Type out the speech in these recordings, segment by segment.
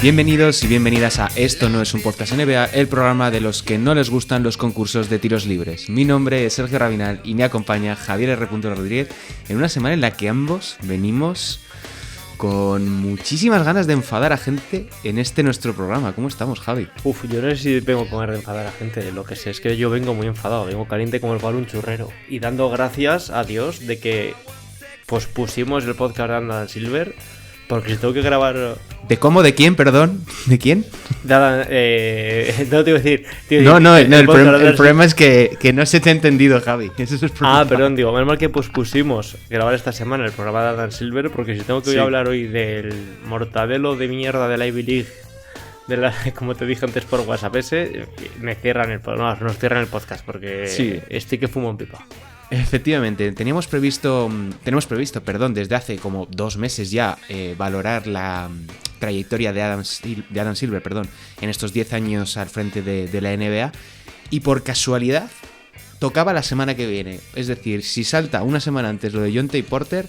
Bienvenidos y bienvenidas a Esto no es un podcast NBA, el programa de los que no les gustan los concursos de tiros libres. Mi nombre es Sergio Rabinal y me acompaña Javier R. Rodríguez en una semana en la que ambos venimos con muchísimas ganas de enfadar a gente en este nuestro programa. ¿Cómo estamos, Javi? Yo no sé si vengo con ganas de enfadar a gente. Lo que sé es que yo vengo muy enfadado, vengo caliente como el palo un churrero. Y dando gracias a Dios de que pusimos el podcast de Adam Silver. Porque si tengo que grabar... ¿De cómo? ¿De quién? Perdón. ¿De quién? No te iba a decir... El problema es que no se te ha entendido, Javi. Eso es el problema. Perdón, digo, menos mal que pusimos grabar esta semana el programa de Adam Silver, porque si tengo que hablar hoy del mortadelo de mierda de la Ivy League, como te dije antes por WhatsApp me cierran nos cierran el podcast, porque estoy que fumo en pipa. Efectivamente, tenemos previsto, desde hace como 2 meses ya, valorar la trayectoria de Adam Silver, en estos 10 años al frente de la NBA, y por casualidad tocaba la semana que viene. Es decir, si salta una semana antes lo de John T. Porter,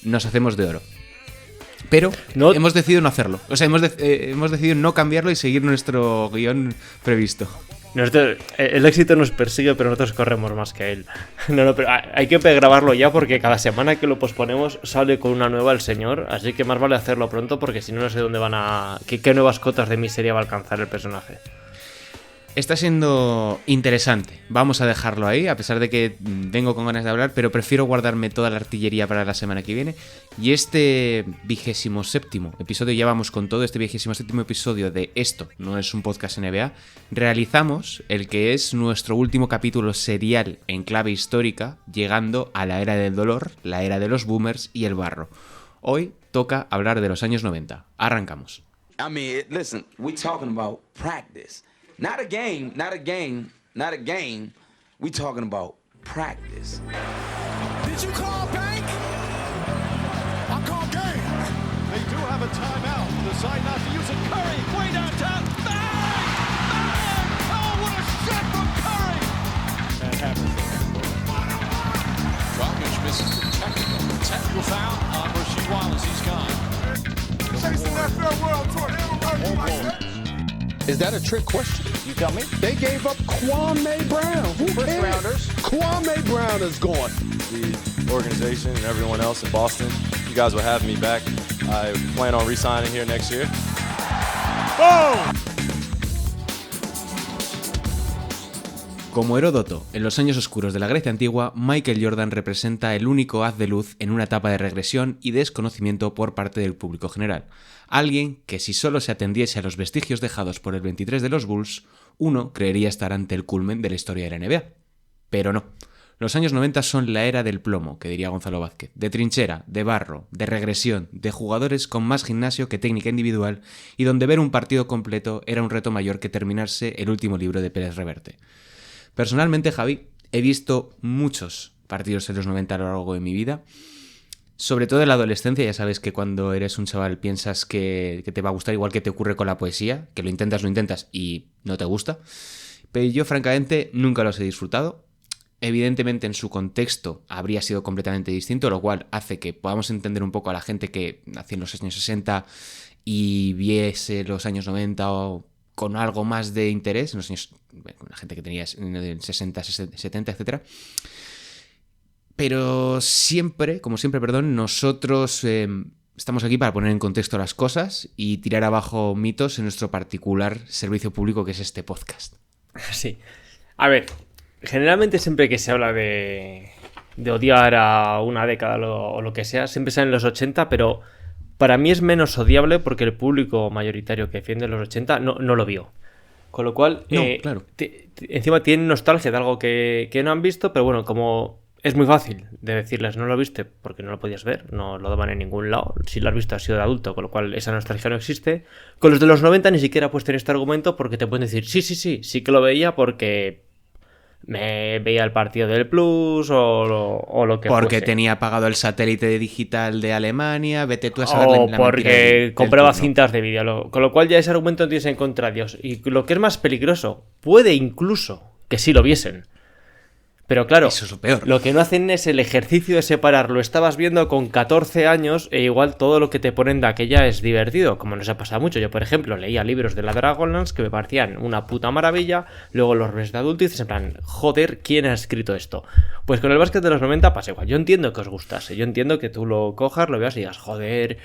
nos hacemos de oro. Pero hemos decidido no hacerlo. O sea, hemos decidido no cambiarlo y seguir nuestro guión previsto. El éxito nos persigue, pero nosotros corremos más que él. Pero hay que grabarlo ya, porque cada semana que lo posponemos sale con una nueva el señor. Así que más vale hacerlo pronto, porque si no sé dónde qué nuevas cotas de miseria va a alcanzar el personaje. Está siendo interesante. Vamos a dejarlo ahí, a pesar de que vengo con ganas de hablar, pero prefiero guardarme toda la artillería para la semana que viene. Y este 27º episodio, ya vamos con todo, este 27º episodio de Esto no es un podcast NBA, realizamos el que es nuestro último capítulo serial en clave histórica, llegando a la era del dolor, la era de los boomers y el barro. Hoy toca hablar de los años 90. Arrancamos. Listen, we talking about practice. Not a game. We talking about practice. Did you call bank? I call game. They do have a timeout. Decide not to use it. Curry, way downtown. Bang! Bang! Oh, what a shot from Curry! That happens. Rockets misses the technical foul on Rasheed Wallace. He's gone. Chasing that farewell tour. Never heard you like that. Is that a trick question? You tell me. They gave up Kwame Brown. First rounders. Kwame Brown is gone. The organization and everyone else in Boston, you guys will have me back. I plan on re-signing here next year. Boom! Como Heródoto, en los años oscuros de la Grecia antigua, Michael Jordan representa el único haz de luz en una etapa de regresión y desconocimiento por parte del público general. Alguien que, si solo se atendiese a los vestigios dejados por el 23 de los Bulls, uno creería estar ante el culmen de la historia de la NBA. Pero no. Los años 90 son la era del plomo, que diría Gonzalo Vázquez, de trinchera, de barro, de regresión, de jugadores con más gimnasio que técnica individual y donde ver un partido completo era un reto mayor que terminarse el último libro de Pérez Reverte. Personalmente, Javi, he visto muchos partidos en los 90 a lo largo de mi vida, sobre todo en la adolescencia. Ya sabes que cuando eres un chaval piensas que te va a gustar, igual que te ocurre con la poesía, que lo intentas y no te gusta. Pero yo, francamente, nunca los he disfrutado. Evidentemente, en su contexto habría sido completamente distinto, lo cual hace que podamos entender un poco a la gente que nació en los años 60 y viese los años 90 o con algo más de interés, en los años, la gente que tenía en el 60, 70, etc. Pero nosotros estamos aquí para poner en contexto las cosas y tirar abajo mitos en nuestro particular servicio público que es este podcast. Sí. A ver, generalmente siempre que se habla de odiar a una década o lo que sea, siempre salen los 80, pero para mí es menos odiable porque el público mayoritario que defiende los 80 no lo vio. Con lo cual, claro. Encima tienen nostalgia de algo que no han visto, pero bueno, como es muy fácil de decirles no lo viste porque no lo podías ver, no lo daban en ningún lado. Si lo has visto has sido de adulto, con lo cual esa nostalgia no existe. Con los de los 90 ni siquiera puedes tener este argumento porque te pueden decir sí que lo veía porque me veía el partido del Plus o lo que porque fuese. Tenía pagado el satélite digital de Alemania, vete tú a saber la porque compraba cintas de vídeo, con lo cual ya ese argumento tienes en contra de Dios. Y lo que es más peligroso, puede incluso que sí lo viesen, Pero claro, Eso es lo peor. Lo que no hacen es el ejercicio de separar. Lo estabas viendo con 14 años e igual todo lo que te ponen de aquella es divertido, como nos ha pasado mucho. Yo, por ejemplo, leía libros de la Dragonlance que me parecían una puta maravilla, luego los ves de adulto y dices en plan, joder, ¿quién ha escrito esto? Pues con el básquet de los 90 pasa igual. Yo entiendo que os gustase, yo entiendo que tú lo cojas, lo veas y digas, joder,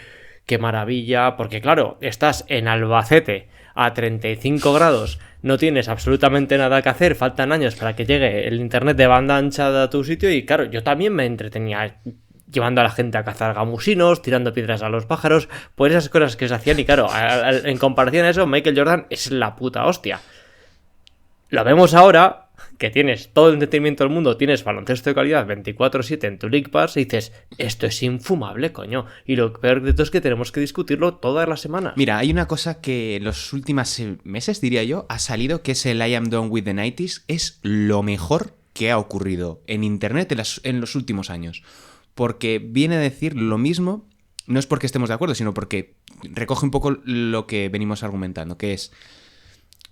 qué maravilla, porque claro, estás en Albacete a 35 grados, no tienes absolutamente nada que hacer, faltan años para que llegue el internet de banda ancha a tu sitio y claro, yo también me entretenía llevando a la gente a cazar gamusinos, tirando piedras a los pájaros, por esas cosas que se hacían y claro, en comparación a eso, Michael Jordan es la puta hostia. Lo vemos ahora, que tienes todo el entretenimiento del mundo, tienes baloncesto de calidad 24/7 en tu League Pass y dices, esto es infumable, coño. Y lo peor de todo es que tenemos que discutirlo todas las semanas. Mira, hay una cosa que en los últimos meses, diría yo, ha salido, que es el I Am Done With The 90s. Es lo mejor que ha ocurrido en Internet en los últimos años. Porque viene a decir lo mismo, no es porque estemos de acuerdo, sino porque recoge un poco lo que venimos argumentando, que es...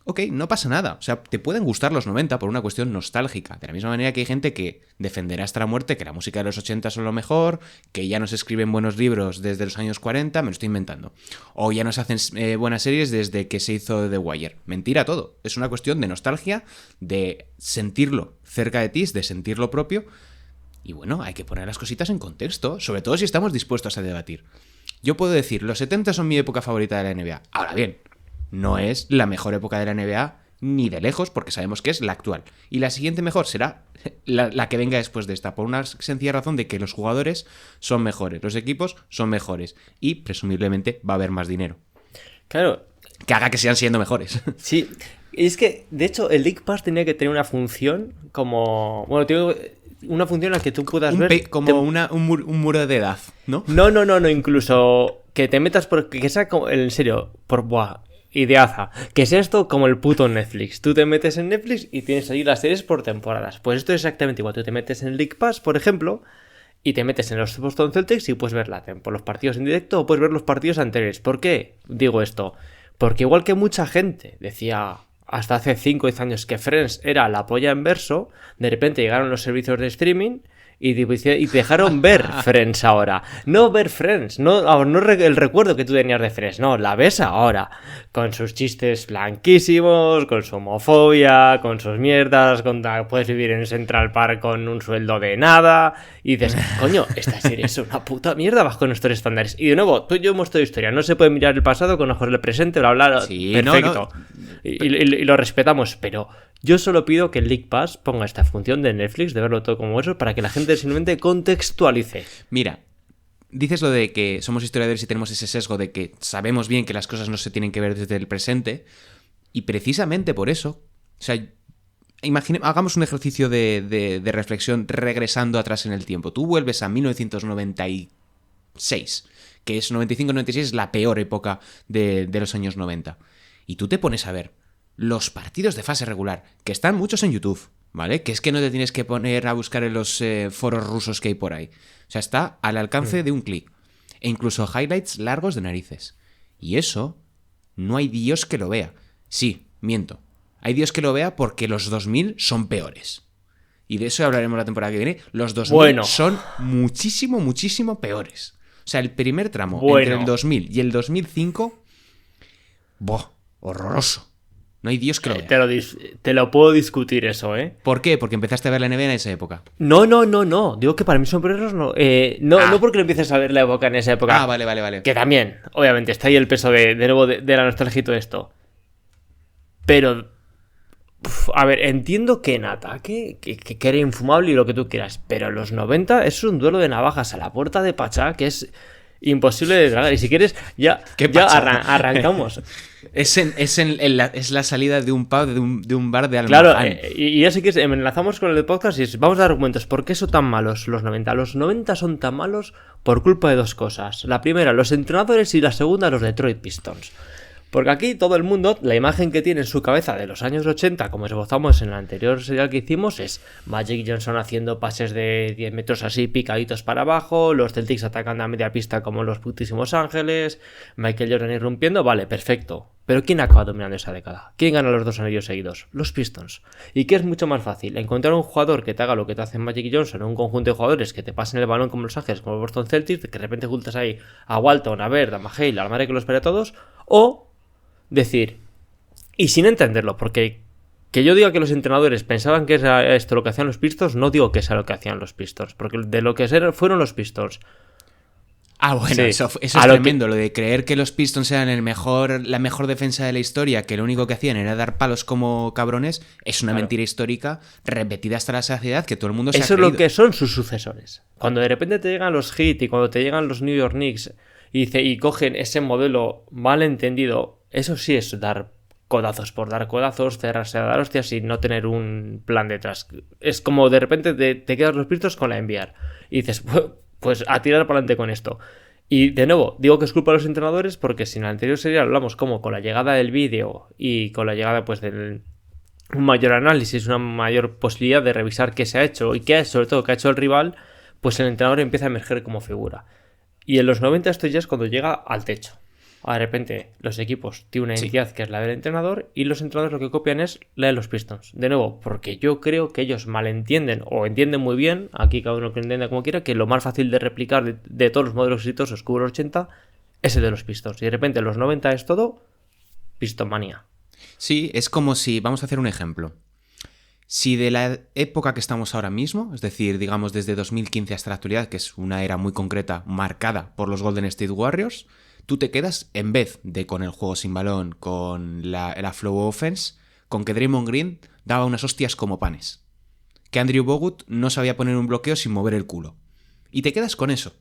Ok, no pasa nada. O sea, te pueden gustar los 90 por una cuestión nostálgica. De la misma manera que hay gente que defenderá hasta la muerte que la música de los 80 son lo mejor, que ya no se escriben buenos libros desde los años 40, me lo estoy inventando. O ya no se hacen buenas series desde que se hizo The Wire. Mentira todo. Es una cuestión de nostalgia, de sentirlo cerca de ti, de sentirlo propio. Y bueno, hay que poner las cositas en contexto, sobre todo si estamos dispuestos a debatir. Yo puedo decir, los 70 son mi época favorita de la NBA. Ahora bien, no es la mejor época de la NBA ni de lejos, porque sabemos que es la actual. Y la siguiente mejor será la que venga después de esta, por una sencilla razón de que los jugadores son mejores, los equipos son mejores y presumiblemente va a haber más dinero. Claro. Que haga que sigan siendo mejores. Sí, es que de hecho el League Pass tenía que tener una función como... Bueno, tiene una función en la que tú puedas ver... Como un muro de edad, ¿no? No, incluso que te metas por... Que sea como... En serio, por... Buah, ideaza. Que sea esto como el puto Netflix. Tú te metes en Netflix y tienes ahí las series por temporadas. Pues esto es exactamente igual. Tú te metes en League Pass, por ejemplo, y te metes en los Boston Celtics y puedes ver los partidos en directo o puedes ver los partidos anteriores. ¿Por qué digo esto? Porque igual que mucha gente decía hasta hace 5 o 10 años que Friends era la polla en verso, de repente llegaron los servicios de streaming y te dejaron ver Friends ahora. No ver Friends, no el recuerdo que tú tenías de Friends, no, la ves ahora. Con sus chistes blanquísimos, con su homofobia, con sus mierdas, puedes vivir en Central Park con un sueldo de nada. Y dices, coño, esta serie es una puta mierda bajo nuestros estándares. Y de nuevo, tú y yo hemos toda historia. No se puede mirar el pasado con ojos del presente, bla, bla, sí, perfecto. No. Y lo respetamos, pero... Yo solo pido que el League Pass ponga esta función de Netflix, de verlo todo como eso, para que la gente simplemente contextualice. Mira, dices lo de que somos historiadores y tenemos ese sesgo de que sabemos bien que las cosas no se tienen que ver desde el presente, y precisamente por eso, o sea, hagamos un ejercicio de reflexión regresando atrás en el tiempo. Tú vuelves a 1996, que es 95-96, es la peor época de los años 90, y tú te pones a ver los partidos de fase regular, que están muchos en YouTube, ¿vale? Que es que no te tienes que poner a buscar en los foros rusos que hay por ahí. O sea, está al alcance de un clic. E incluso highlights largos de narices. Y eso, no hay Dios que lo vea. Sí, miento. Hay Dios que lo vea porque los 2000 son peores. Y de eso hablaremos la temporada que viene. Los 2000 son muchísimo, muchísimo peores. O sea, el primer tramo entre el 2000 y el 2005... ¡Boh! Horroroso. No hay Dios que lo vea. Te lo puedo discutir eso, ¿eh? ¿Por qué? Porque empezaste a ver la NBA en esa época. No. Digo que para mí son peores, no. No porque lo empieces a ver la época en esa época. Ah, vale. Que también, obviamente, está ahí el peso de nuevo de la nostalgia y todo esto. Pero... a ver, entiendo que en ataque, que era infumable y lo que tú quieras. Pero los 90 es un duelo de navajas a la puerta de Pachá que es... imposible de tragar. Y si quieres, ya arrancamos. Es la salida de un pub, de un bar de Almazán. Claro, y ya si quieres, enlazamos con el podcast y vamos a dar argumentos. ¿Por qué son tan malos los 90? Los 90 son tan malos por culpa de dos cosas. La primera, los entrenadores, y la segunda, los Detroit Pistons. Porque aquí todo el mundo, la imagen que tiene en su cabeza de los años 80, como esbozamos en el anterior serial que hicimos, es Magic Johnson haciendo pases de 10 metros así picaditos para abajo, los Celtics atacando a media pista como los putísimos Ángeles, Michael Jordan irrumpiendo, vale, perfecto. Pero ¿quién acaba dominando esa década? ¿Quién gana los 2 anillos seguidos? Los Pistons. ¿Y qué es mucho más fácil? Encontrar un jugador que te haga lo que te hace Magic Johnson, un conjunto de jugadores que te pasen el balón como Los Ángeles, como Boston Celtics, que de repente juntas ahí a Walton, a Bird, a Mahale, a la madre que los espera a todos, o decir, y sin entenderlo, porque que yo diga que los entrenadores pensaban que era esto lo que hacían los Pistons, no digo que sea lo que hacían los Pistons, porque de lo que fueron los Pistons. Ah, bueno, Sí. eso es A lo tremendo, lo de creer que los Pistons eran la mejor defensa de la historia, que lo único que hacían era dar palos como cabrones, es una mentira histórica repetida hasta la saciedad que todo el mundo se ha Eso es creído. lo que son sus sucesores. Cuando de repente te llegan los Heat y cuando te llegan los New York Knicks y cogen ese modelo mal entendido, eso sí es dar codazos por dar codazos, cerrarse a dar hostias y no tener un plan detrás. Es como de repente te quedas los pistos con la enviar y dices, pues a tirar para adelante con esto. Y de nuevo, digo que es culpa de los entrenadores porque si en la anterior serie hablamos como con la llegada del vídeo y con la llegada pues del un mayor análisis, una mayor posibilidad de revisar qué se ha hecho y qué sobre todo qué ha hecho el rival, pues el entrenador empieza a emerger como figura. Y en los 90 esto ya es cuando llega al techo. De repente los equipos tienen una identidad que es la del entrenador y los entrenadores lo que copian es la de los Pistons. De nuevo, porque yo creo que ellos malentienden o entienden muy bien, aquí cada uno que entienda como quiera, que lo más fácil de replicar de todos los modelos exitosos que hubo en los 80 es el de los Pistons. Y de repente en los 90 es todo Pistonmanía. Sí, es como si, vamos a hacer un ejemplo. Si de la época que estamos ahora mismo, es decir, digamos desde 2015 hasta la actualidad, que es una era muy concreta, marcada por los Golden State Warriors, tú te quedas, en vez de con el juego sin balón, con la flow offense, con que Draymond Green daba unas hostias como panes. Que Andrew Bogut no sabía poner un bloqueo sin mover el culo. Y te quedas con eso.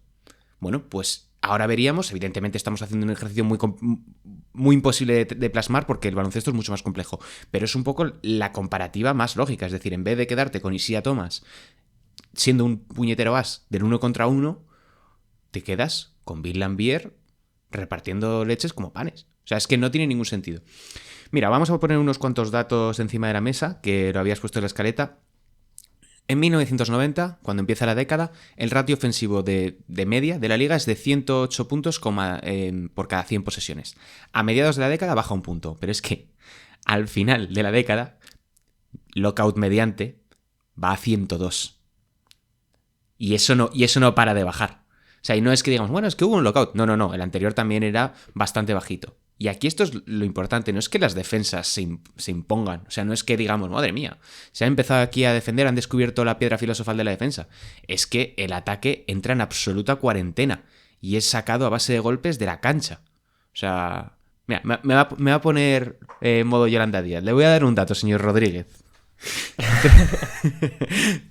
Bueno, pues ahora veríamos, evidentemente estamos haciendo un ejercicio muy imposible de plasmar porque el baloncesto es mucho más complejo, pero es un poco la comparativa más lógica. Es decir, en vez de quedarte con Isaiah Thomas siendo un puñetero as del 1 contra 1, te quedas con Bill Laimbeer repartiendo leches como panes. O sea, es que no tiene ningún sentido. Mira, vamos a poner unos cuantos datos encima de la mesa, que lo habías puesto en la escaleta. En 1990, cuando empieza la década, el ratio ofensivo de media de la liga es de 108 puntos por cada 100 posesiones. A mediados de la década baja un punto, pero es que al final de la década, lockout mediante, va a 102. Y eso no para de bajar. O sea, y no es que digamos, bueno, es que hubo un lockout. No, el anterior también era bastante bajito. Y aquí esto es lo importante, no es que las defensas se impongan, o sea, no es que digamos, madre mía, se ha empezado aquí a defender, han descubierto la piedra filosofal de la defensa. Es que el ataque entra en absoluta cuarentena y es sacado a base de golpes de la cancha. O sea, mira, me va a poner modo Yolanda Díaz. Le voy a dar un dato, señor Rodríguez.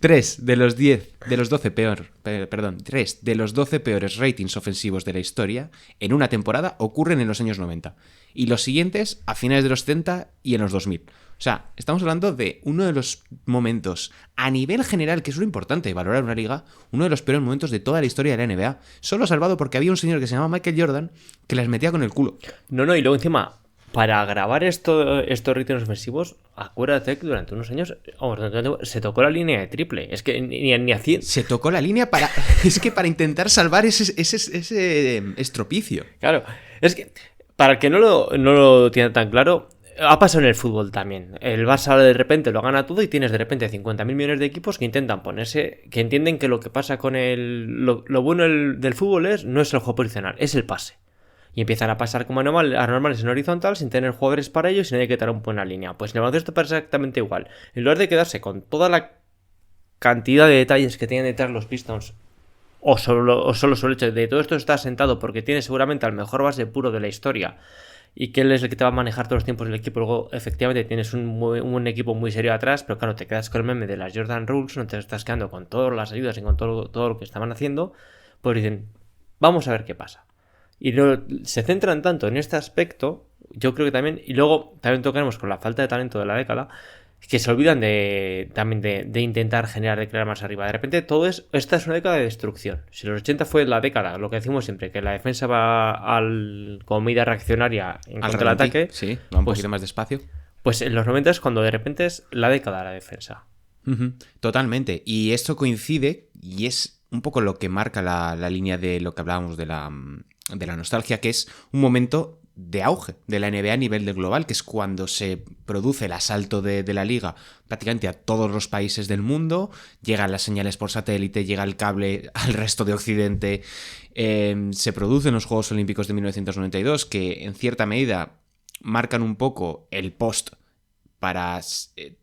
3 de los 12 peores ratings ofensivos de la historia en una temporada ocurren en los años 90 y los siguientes a finales de los 70 y en los 2000. O sea, estamos hablando de uno de los momentos a nivel general, que es lo importante de valorar una liga, uno de los peores momentos de toda la historia de la NBA, solo salvado porque había un señor que se llamaba Michael Jordan que las metía con el culo. No, y luego encima, para grabar estos ritmos ofensivos, acuérdate que durante unos años se tocó la línea de triple. Es que ni hacía... Se tocó la línea para... es que para intentar salvar ese estropicio. Claro, es que para el que no lo tiene tan claro, ha pasado en el fútbol también. El Barça ahora de repente lo gana todo y tienes de repente 50.000 millones de equipos que intentan ponerse, que entienden que lo que pasa con lo bueno del fútbol no es el juego posicional, es el pase. Y empiezan a pasar como anormales en horizontal sin tener jugadores para ello y sin nadie que te un buena línea. Pues en el baloncesto pasa exactamente igual. En lugar de quedarse con toda la cantidad de detalles que tienen detrás los Pistons, o solo sobre el hecho de todo esto está sentado porque tiene seguramente al mejor base puro de la historia y que él es el que te va a manejar todos los tiempos del equipo. Luego, efectivamente, tienes un equipo muy serio atrás, pero claro, te quedas con el meme de las Jordan Rules, no te estás quedando con todas las ayudas y con todo lo que estaban haciendo. Pues dicen, vamos a ver qué pasa. Y se centran tanto en este aspecto, yo creo que también, y luego también tocaremos con la falta de talento de la década, que se olvidan también de intentar generar, de crear más arriba. De repente esta es una década de destrucción. Si los 80 fue la década, lo que decimos siempre, que la defensa va como medida reaccionaria en contra del ataque. Sí, va un poquito más despacio. Pues en los 90 es cuando de repente es la década de la defensa. Totalmente. Y esto coincide, y es un poco lo que marca la línea de lo que hablábamos de la nostalgia, que es un momento de auge de la NBA a nivel de global, que es cuando se produce el asalto de la liga prácticamente a todos los países del mundo, llegan las señales por satélite, llega el cable al resto de Occidente, se producen los Juegos Olímpicos de 1992, que en cierta medida marcan un poco el post para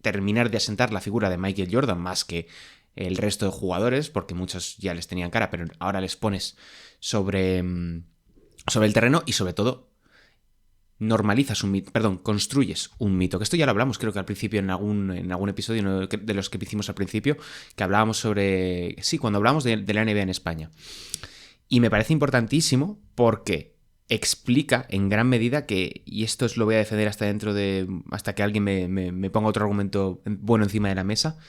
terminar de asentar la figura de Michael Jordan más que el resto de jugadores, porque muchos ya les tenían cara, pero ahora les pones sobre el terreno y sobre todo construyes un mito, que esto ya lo hablamos creo que al principio en algún episodio de los que hicimos al principio, que hablábamos sobre, sí, cuando hablamos de la NBA en España. Y me parece importantísimo porque explica en gran medida que, y esto lo voy a defender hasta que alguien me ponga otro argumento bueno encima de la mesa,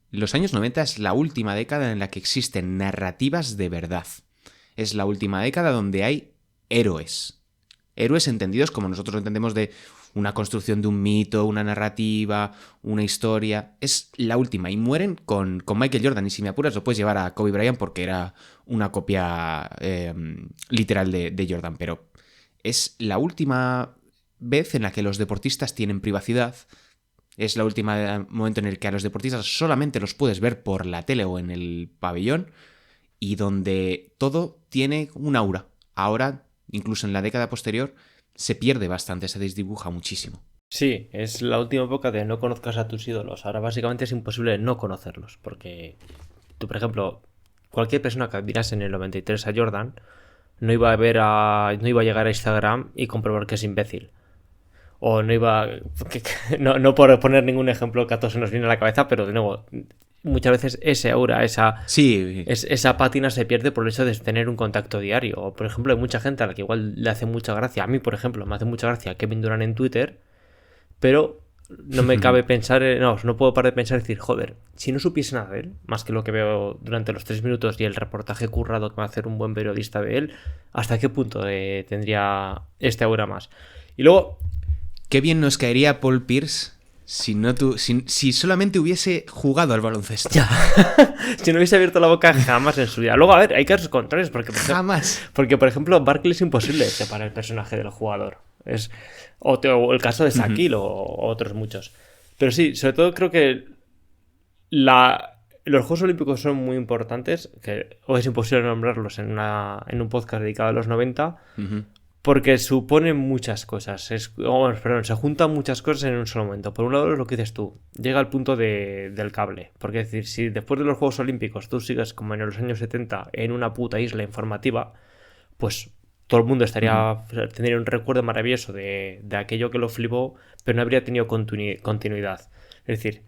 los años 90 es la última década en la que existen narrativas de verdad. Es la última década donde hay héroes. Héroes entendidos como nosotros lo entendemos de una construcción de un mito, una narrativa, una historia. Es la última. Y mueren con Michael Jordan. Y si me apuras lo puedes llevar a Kobe Bryant porque era una copia literal de Jordan. Pero es la última vez en la que los deportistas tienen privacidad. Es la última momento en el que a los deportistas solamente los puedes ver por la tele o en el pabellón y donde todo tiene un aura. Ahora, incluso en la década posterior, se pierde bastante, se desdibuja muchísimo. Sí, es la última época de no conozcas a tus ídolos. Ahora básicamente es imposible no conocerlos, porque tú, por ejemplo, cualquier persona que admirase en el 93 a Jordan no iba a llegar a Instagram y comprobar que es imbécil. O no iba... No por poner ningún ejemplo que a todos se nos viene a la cabeza, pero de nuevo, muchas veces ese aura, esa pátina se pierde por el hecho de tener un contacto diario. O, por ejemplo, hay mucha gente a la que igual le hace mucha gracia. A mí, por ejemplo, me hace mucha gracia Kevin Durant en Twitter, pero no me cabe pensar... No puedo parar de pensar y decir, joder, si no supiese nada de él, más que lo que veo durante los 3 minutos y el reportaje currado que va a hacer un buen periodista de él, ¿hasta qué punto tendría este aura más? Y luego... Qué bien nos caería Paul Pierce si solamente hubiese jugado al baloncesto. Ya. Si no hubiese abierto la boca jamás en su vida. Luego, a ver, hay casos contrarios. Jamás. Porque, por ejemplo, Barkley es imposible separar el personaje del jugador. O el caso de Shaquille o otros muchos. Pero sí, sobre todo creo que los Juegos Olímpicos son muy importantes. O es imposible nombrarlos en un podcast dedicado a los 90. Uh-huh. Porque suponen muchas cosas. Se juntan muchas cosas en un solo momento. Por un lado, es lo que dices tú. Llega al punto del cable. Porque es decir, si después de los Juegos Olímpicos tú sigues como en los años 70 en una puta isla informativa, pues todo el mundo tendría un recuerdo maravilloso de aquello que lo flipó, pero no habría tenido continuidad. Es decir,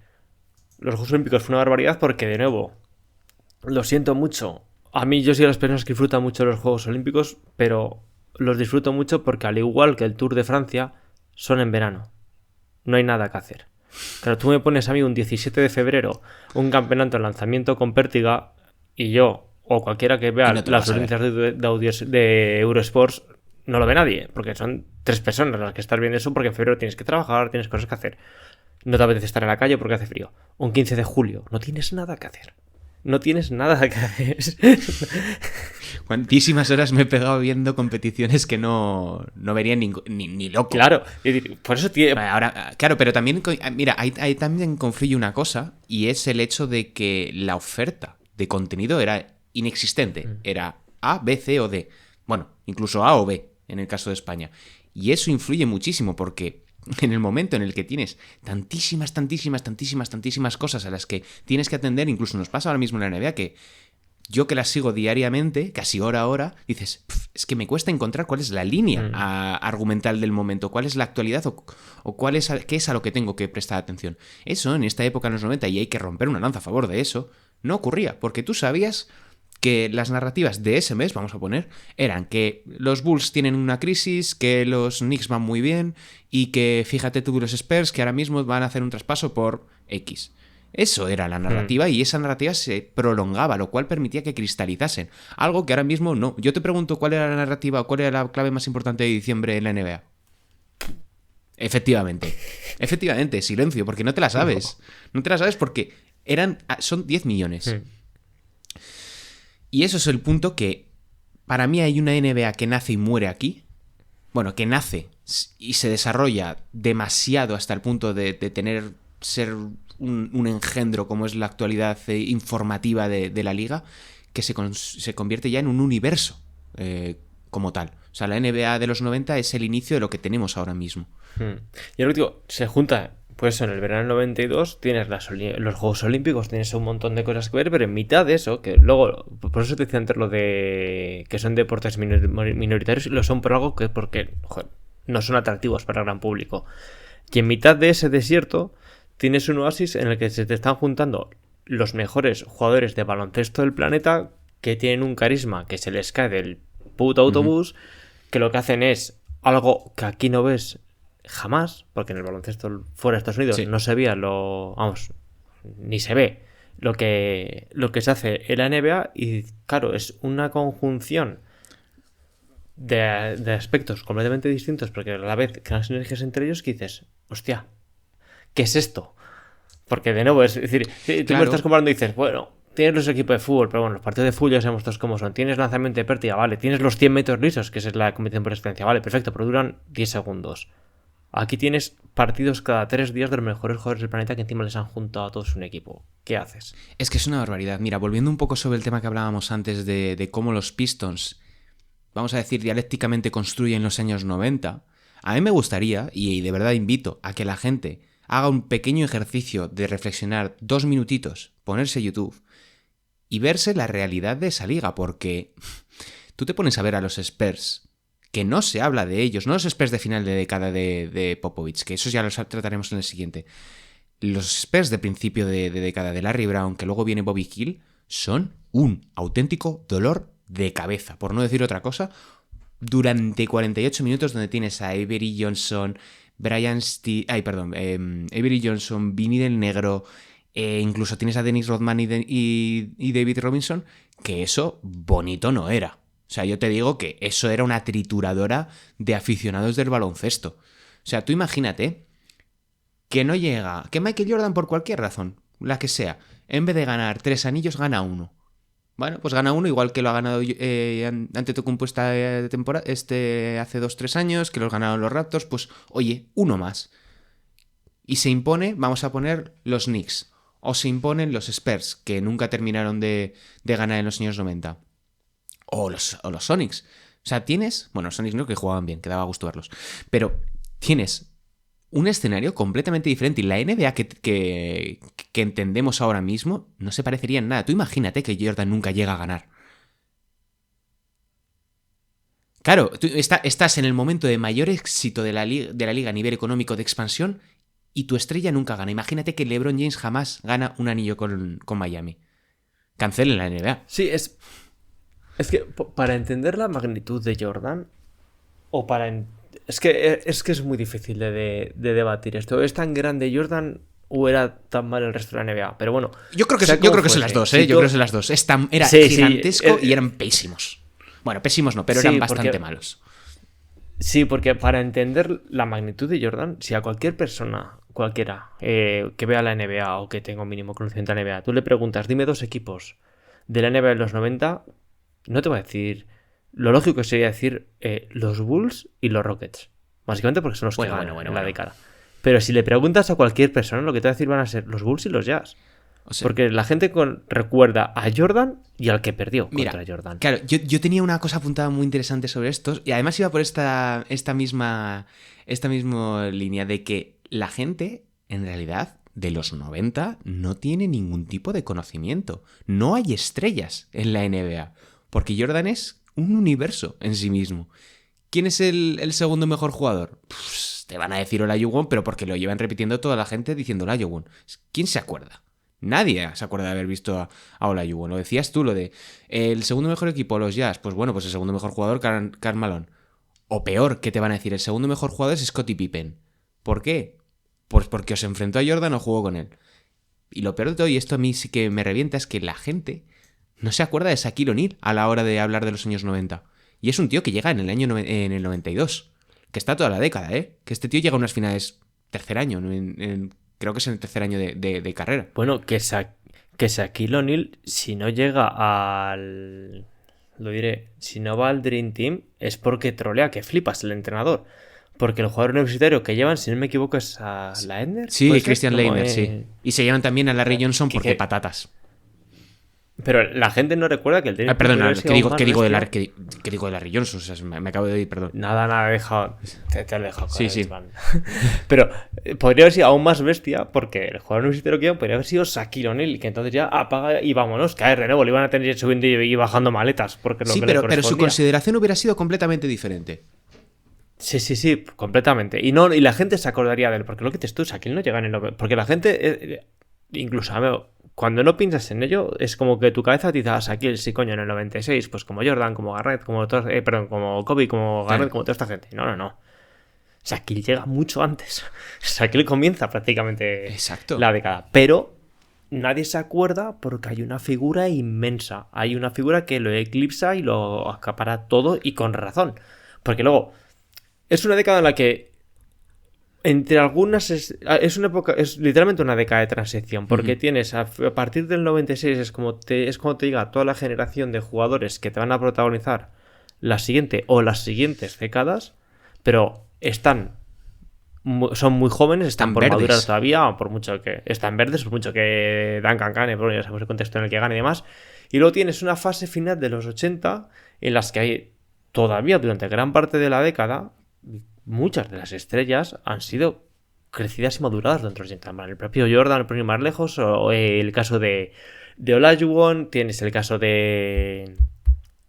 los Juegos Olímpicos fue una barbaridad porque, de nuevo, lo siento mucho. A mí yo soy de las personas que disfrutan mucho de los Juegos Olímpicos, pero... los disfruto mucho porque al igual que el Tour de Francia son en verano, no hay nada que hacer. Claro, tú me pones a mí un 17 de febrero un campeonato de lanzamiento con pértiga y yo o cualquiera que vea las audiencias de Eurosports no lo ve nadie, porque son 3 personas las que estás viendo eso, porque en febrero tienes que trabajar, tienes cosas que hacer, no te apetece estar en la calle porque hace frío. Un 15 de julio no tienes nada que hacer. No tienes nada que hacer. Cuantísimas horas me he pegado viendo competiciones que no vería ni loco. Claro, por eso ahora, claro, pero también, mira, ahí también confluye una cosa, y es el hecho de que la oferta de contenido era inexistente. Era A, B, C o D. Bueno, incluso A o B, en el caso de España. Y eso influye muchísimo porque... en el momento en el que tienes tantísimas cosas a las que tienes que atender, incluso nos pasa ahora mismo en la NBA que yo que las sigo diariamente, casi hora a hora, dices, es que me cuesta encontrar cuál es la línea argumental del momento, cuál es la actualidad o qué es a lo que tengo que prestar atención. Eso en esta época, en los 90, y hay que romper una lanza a favor de eso, no ocurría, porque tú sabías que las narrativas de ese mes, vamos a poner, eran que los Bulls tienen una crisis, que los Knicks van muy bien y que fíjate tú los Spurs que ahora mismo van a hacer un traspaso por X. Eso era la narrativa y esa narrativa se prolongaba, lo cual permitía que cristalizasen. Algo que ahora mismo no. Yo te pregunto cuál era la narrativa o cuál era la clave más importante de diciembre en la NBA. Efectivamente, silencio, porque no te la sabes. No te la sabes porque son 10 millones. Y eso es el punto que para mí hay una NBA que nace y muere aquí bueno, que nace y se desarrolla demasiado hasta el punto de ser un engendro como es la actualidad informativa de la liga, que se convierte ya en un universo como tal. O sea, la NBA de los 90 es el inicio de lo que tenemos ahora mismo. Y ahora digo, se junta, pues en el verano del 92 tienes los Juegos Olímpicos, tienes un montón de cosas que ver, pero en mitad de eso, que luego, por eso te decía antes lo de que son deportes minoritarios, y lo son por algo que porque joder, no son atractivos para el gran público. Y en mitad de ese desierto tienes un oasis en el que se te están juntando los mejores jugadores de baloncesto del planeta, que tienen un carisma que se les cae del puto autobús, que lo que hacen es algo que aquí no ves jamás, porque en el baloncesto fuera de Estados Unidos no se veía ni se ve lo que se hace en la NBA, y claro, es una conjunción de aspectos completamente distintos, porque a la vez que las sinergias entre ellos, que dices, hostia, ¿qué es esto? Porque de nuevo, es decir, tú me estás comparando y dices, bueno, tienes los equipos de fútbol, pero bueno, los partidos de fútbol ya sabemos todos cómo son. Tienes lanzamiento de pérdida, vale. Tienes los 100 metros lisos, que es la competición por excelencia, vale, perfecto, pero duran 10 segundos. Aquí tienes partidos cada 3 días de los mejores jugadores del planeta que encima les han juntado a todos un equipo. ¿Qué haces? Es que es una barbaridad. Mira, volviendo un poco sobre el tema que hablábamos antes de cómo los Pistons, vamos a decir, dialécticamente construyen los años 90, a mí me gustaría, y de verdad invito a que la gente haga un pequeño ejercicio de reflexionar 2 minutitos, ponerse YouTube y verse la realidad de esa liga, porque tú te pones a ver a los Spurs, que no se habla de ellos, no los Spurs de final de década de Popovich, que esos ya los trataremos en el siguiente. Los Spurs de principio de década de Larry Brown, que luego viene Bobby Hill, son un auténtico dolor de cabeza, por no decir otra cosa, durante 48 minutos donde tienes a Avery Johnson, Avery Johnson, Vinny del Negro, incluso tienes a Dennis Rodman y David Robinson, que eso bonito no era. O sea, yo te digo que eso era una trituradora de aficionados del baloncesto. O sea, tú imagínate que no llega, que Michael Jordan por cualquier razón, la que sea, en vez de ganar 3 anillos, gana 1. Bueno, pues gana 1 igual que lo ha ganado Antetokounmpo esta temporada, hace 2-3 años, que los ganaron los Raptors, pues oye, 1 más. Y se impone, vamos a poner los Knicks, o se imponen los Spurs, que nunca terminaron de ganar en los años 90. O los Sonics. O sea, tienes... Bueno, los Sonics no, que jugaban bien, que daba gusto verlos. Pero tienes un escenario completamente diferente. Y la NBA que entendemos ahora mismo no se parecería en nada. Tú imagínate que Jordan nunca llega a ganar. Claro, tú estás en el momento de mayor éxito de la liga a nivel económico de expansión y tu estrella nunca gana. Imagínate que LeBron James jamás gana un anillo con Miami. Cancelen la NBA. Sí, es que para entender la magnitud de Jordan, es que es muy difícil de debatir esto. ¿Es tan grande Jordan o era tan mal el resto de la NBA? Pero bueno, yo creo que son las dos, ¿eh? Yo creo que son las dos. Era gigantesco y eran pésimos. Bueno, pésimos no, pero eran bastante malos. Sí, porque para entender la magnitud de Jordan, si a cualquier persona, cualquiera, que vea la NBA o que tenga un mínimo conocimiento de la NBA, tú le preguntas, dime 2 equipos de la NBA de los 90... No te voy a decir... Lo lógico sería decir los Bulls y los Rockets. Básicamente porque son los que ganan en la década. Pero si le preguntas a cualquier persona, lo que te va a decir van a ser los Bulls y los Jazz. O sea, porque la gente recuerda a Jordan y al que perdió contra Jordan. Claro, yo tenía una cosa apuntada muy interesante sobre esto. Y además iba por esta misma línea de que la gente, en realidad, de los 90, no tiene ningún tipo de conocimiento. No hay estrellas en la NBA. Porque Jordan es un universo en sí mismo. ¿Quién es el segundo mejor jugador? Pues te van a decir Olajuwon, pero porque lo llevan repitiendo toda la gente diciendo Olajuwon. ¿Quién se acuerda? Nadie se acuerda de haber visto a Olajuwon. Lo decías tú, lo de el segundo mejor equipo, los Jazz. Pues bueno, pues el segundo mejor jugador, Karl Malone. O peor, ¿qué te van a decir? El segundo mejor jugador es Scottie Pippen. ¿Por qué? Pues porque os enfrentó a Jordan o jugó con él. Y lo peor de todo, y esto a mí sí que me revienta, es que la gente no se acuerda de Shaquille O'Neal a la hora de hablar de los años 90. Y es un tío que llega en el 92. Que está toda la década, ¿eh? Que este tío llega a unas finales tercer año. Creo que es en el tercer año de carrera. Bueno, que Shaquille O'Neal, si no llega si no va al Dream Team, es porque trolea que flipas el entrenador. Porque el jugador universitario que llevan, si no me equivoco, es a Laender. Sí, Christian Laender, sí. Y se llevan también a Larry Johnson porque patatas. Pero la gente no recuerda que el técnico... Perdona, ¿qué digo de Larry Johnson? O sea, me acabo de ir, perdón. Nada, he dejado... Te he dejado. Sí. Pero podría haber sido aún más bestia porque el jugador universitario que iba podría haber sido Shaquille O'Neal, que entonces ya apaga y vámonos, cae de nuevo. Le iban a tener subiendo y bajando maletas. Porque Sí, pero su consideración hubiera sido completamente diferente. Sí, completamente. Y la gente se acordaría de él, porque lo que dices tú, Shaquille no llega en el... Porque la gente, incluso, cuando no piensas en ello, es como que tu cabeza te dice, Shaquille, sí, coño, en el 96, pues como Jordan, como Garrett, como Kobe, como Garrett, como toda esta gente. No. Shaquille llega mucho antes. Shaquille comienza prácticamente la década. Pero nadie se acuerda porque hay una figura inmensa. Hay una figura que lo eclipsa y lo acapara todo, y con razón. Porque luego... Es una década en la que entre algunas es una época, es literalmente una década de transición, porque tienes a partir del 96 es como te llega toda la generación de jugadores que te van a protagonizar la siguiente o las siguientes décadas, pero son muy jóvenes, están por madurar todavía, por mucho que están verdes, por mucho que Duncan gane, pero ya sabemos el contexto en el que gane y demás. Y luego tienes una fase final de los 80 en las que hay todavía durante gran parte de la década muchas de las estrellas han sido crecidas y maduradas dentro de los 80. El propio Jordan, el propio más lejos, o el caso de Olajuwon, tienes el caso de...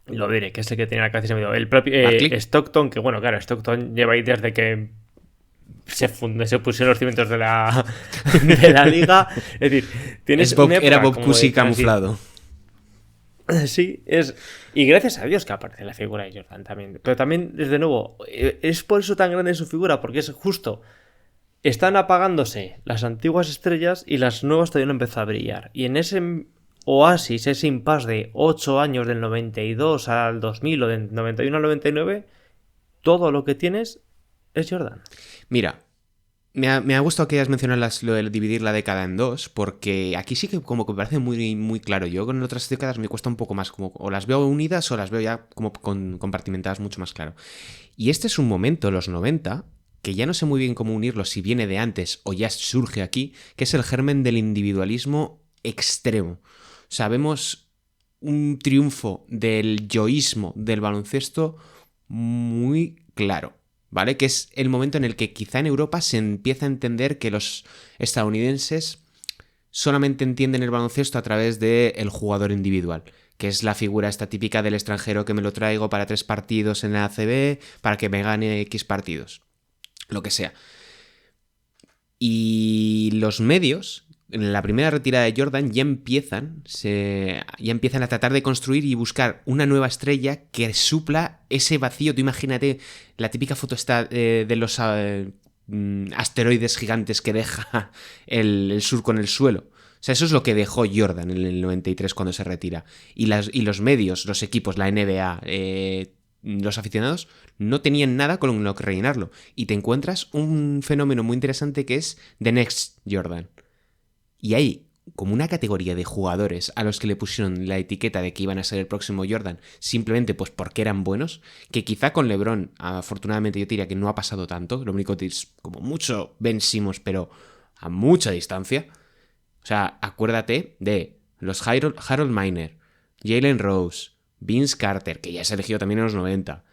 Lo diré, que es el que tiene la cabeza medio... El propio Stockton, que bueno, claro, Stockton lleva ahí desde que se pusieron los cimientos de la liga. Es decir, tienes era Bob Cousy camuflado. Sí, y gracias a Dios que aparece la figura de Jordan también. Pero también, desde nuevo, es por eso tan grande su figura, porque es justo. Están apagándose las antiguas estrellas y las nuevas todavía no empezó a brillar. Y en ese oasis, ese impasse de 8 años del 92 al 2000 o del 91 al 99, todo lo que tienes es Jordan. Mira, me ha gustado que hayas mencionado lo de dividir la década en dos, porque aquí sí que como que me parece muy, muy claro. Yo con otras décadas me cuesta un poco más, como o las veo unidas o las veo ya como compartimentadas mucho más claro. Y este es un momento, los 90, que ya no sé muy bien cómo unirlo, si viene de antes o ya surge aquí, que es el germen del individualismo extremo. O sea, vemos un triunfo del yoísmo del baloncesto muy claro, ¿vale? Que es el momento en el que quizá en Europa se empieza a entender que los estadounidenses solamente entienden el baloncesto a través del jugador individual, que es la figura esta típica del extranjero que me lo traigo para 3 partidos en la ACB para que me gane X partidos, lo que sea. Y los medios, en la primera retirada de Jordan, ya empiezan a tratar de construir y buscar una nueva estrella que supla ese vacío. Tú imagínate la típica foto esta de los asteroides gigantes que deja el surco en el suelo. O sea, eso es lo que dejó Jordan en el 93 cuando se retira. Y los medios, los equipos, la NBA, los aficionados, no tenían nada con lo que rellenarlo. Y te encuentras un fenómeno muy interesante que es The Next Jordan. Y hay como una categoría de jugadores a los que le pusieron la etiqueta de que iban a ser el próximo Jordan simplemente pues porque eran buenos, que quizá con LeBron, afortunadamente yo te diría que no ha pasado tanto, lo único que es como mucho Ben Simmons, pero a mucha distancia. O sea, acuérdate de los Harold Miner, Jalen Rose, Vince Carter, que ya se eligió también en los 90,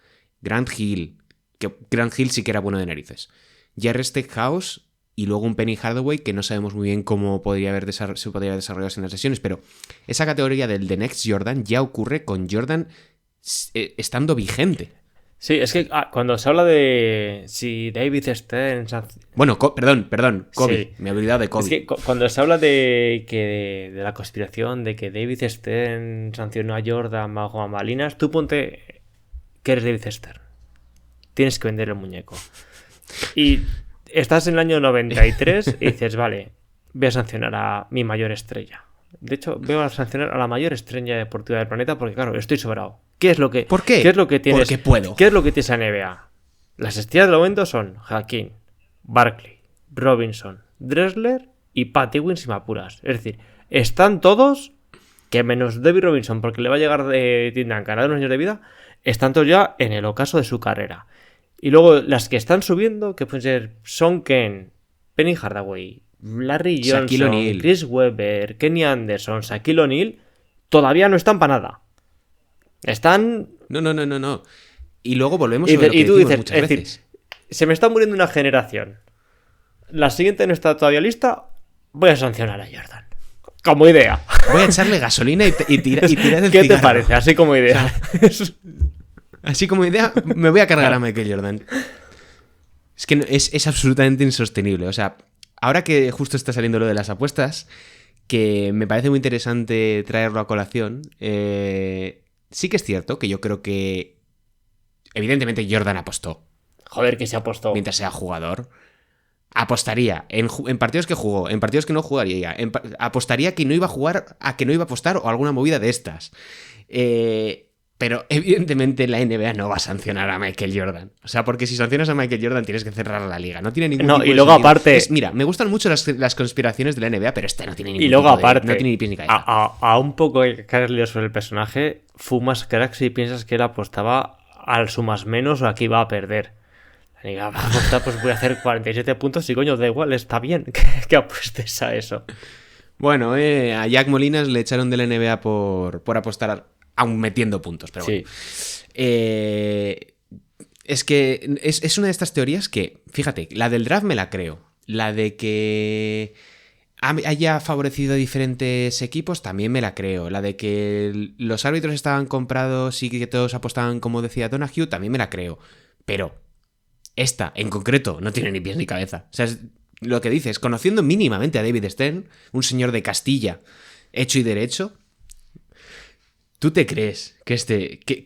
Grant Hill, que Grant Hill sí que era bueno de narices, Jerry Stackhouse, y luego un Penny Hardaway que no sabemos muy bien cómo se podría haber desarrollado en las sesiones, pero esa categoría del The Next Jordan ya ocurre con Jordan estando vigente. Sí, es que cuando se habla de si David Stern... Bueno, perdón, Kobe, sí. Me he olvidado de Kobe. Es que cuando se habla de la conspiración, de que David Stern sancionó a Jordan bajo bambalinas, tú ponte que eres David Stern. Tienes que vender el muñeco. Y... estás en el año 93 y dices, vale, voy a sancionar a mi mayor estrella. De hecho, voy a sancionar a la mayor estrella deportiva del planeta porque, claro, estoy sobrado. ¿Por qué? ¿Qué es lo que tienes? Porque puedo. ¿Qué es lo que tienes a NBA? Las estrellas del momento son Hakeem, Barkley, Robinson, Drexler y Patty Ewing si me apuras. Es decir, están todos, que menos David Robinson, porque le va a llegar de Tim Duncan a unos años de vida, están todos ya en el ocaso de su carrera. Y luego las que están subiendo, que pueden ser Son Ken, Penny Hardaway, Larry Shaquille Johnson, O'Neal. Chris Webber, Kenny Anderson, Shaquille O'Neal, todavía no están para nada. Están... No. Y luego volvemos a Y, lo que y tú decimos dices, muchas es decir, veces. se me está muriendo una generación. La siguiente no está todavía lista, voy a sancionar a Jordan. Como idea. Voy a echarle gasolina y tirar el ¿Qué te cigarro. parece? Así como idea. Así como idea, me voy a cargar a Michael Jordan. Es que es absolutamente insostenible. O sea, ahora que justo está saliendo lo de las apuestas, que me parece muy interesante traerlo a colación, sí que es cierto que yo creo que evidentemente Jordan apostó Joder, que se ha puesto. mientras sea jugador. Apostaría en partidos que jugó, en partidos que no jugaría. Apostaría que no iba a jugar, a que no iba a apostar o alguna movida de estas. Pero evidentemente la NBA no va a sancionar a Michael Jordan. O sea, porque si sancionas a Michael Jordan tienes que cerrar la liga. No tiene ningún No, tipo y de luego sentido. aparte- Mira, me gustan mucho las conspiraciones de la NBA, pero este no tiene ningún Y luego tipo de- aparte, no tiene ni pies ni cabeza. a un poco de caerle sobre el personaje, fumas crack si piensas que él apostaba al sumas menos o aquí va a perder. La liga va a apostar, pues voy a hacer 47 puntos y coño, da igual, está bien que apuestes a eso. Bueno, a Jack Molinas le echaron de la NBA por apostar aún metiendo puntos, pero bueno. Sí. Es que es una de estas teorías que, fíjate, la del draft me la creo. La de que haya favorecido a diferentes equipos también me la creo. La de que los árbitros estaban comprados y que todos apostaban como decía Donahue también me la creo. Pero esta, en concreto, no tiene ni pies ni cabeza. O sea, es lo que dices, conociendo mínimamente a David Stern, un señor de Castilla, hecho y derecho, ¿tú te crees que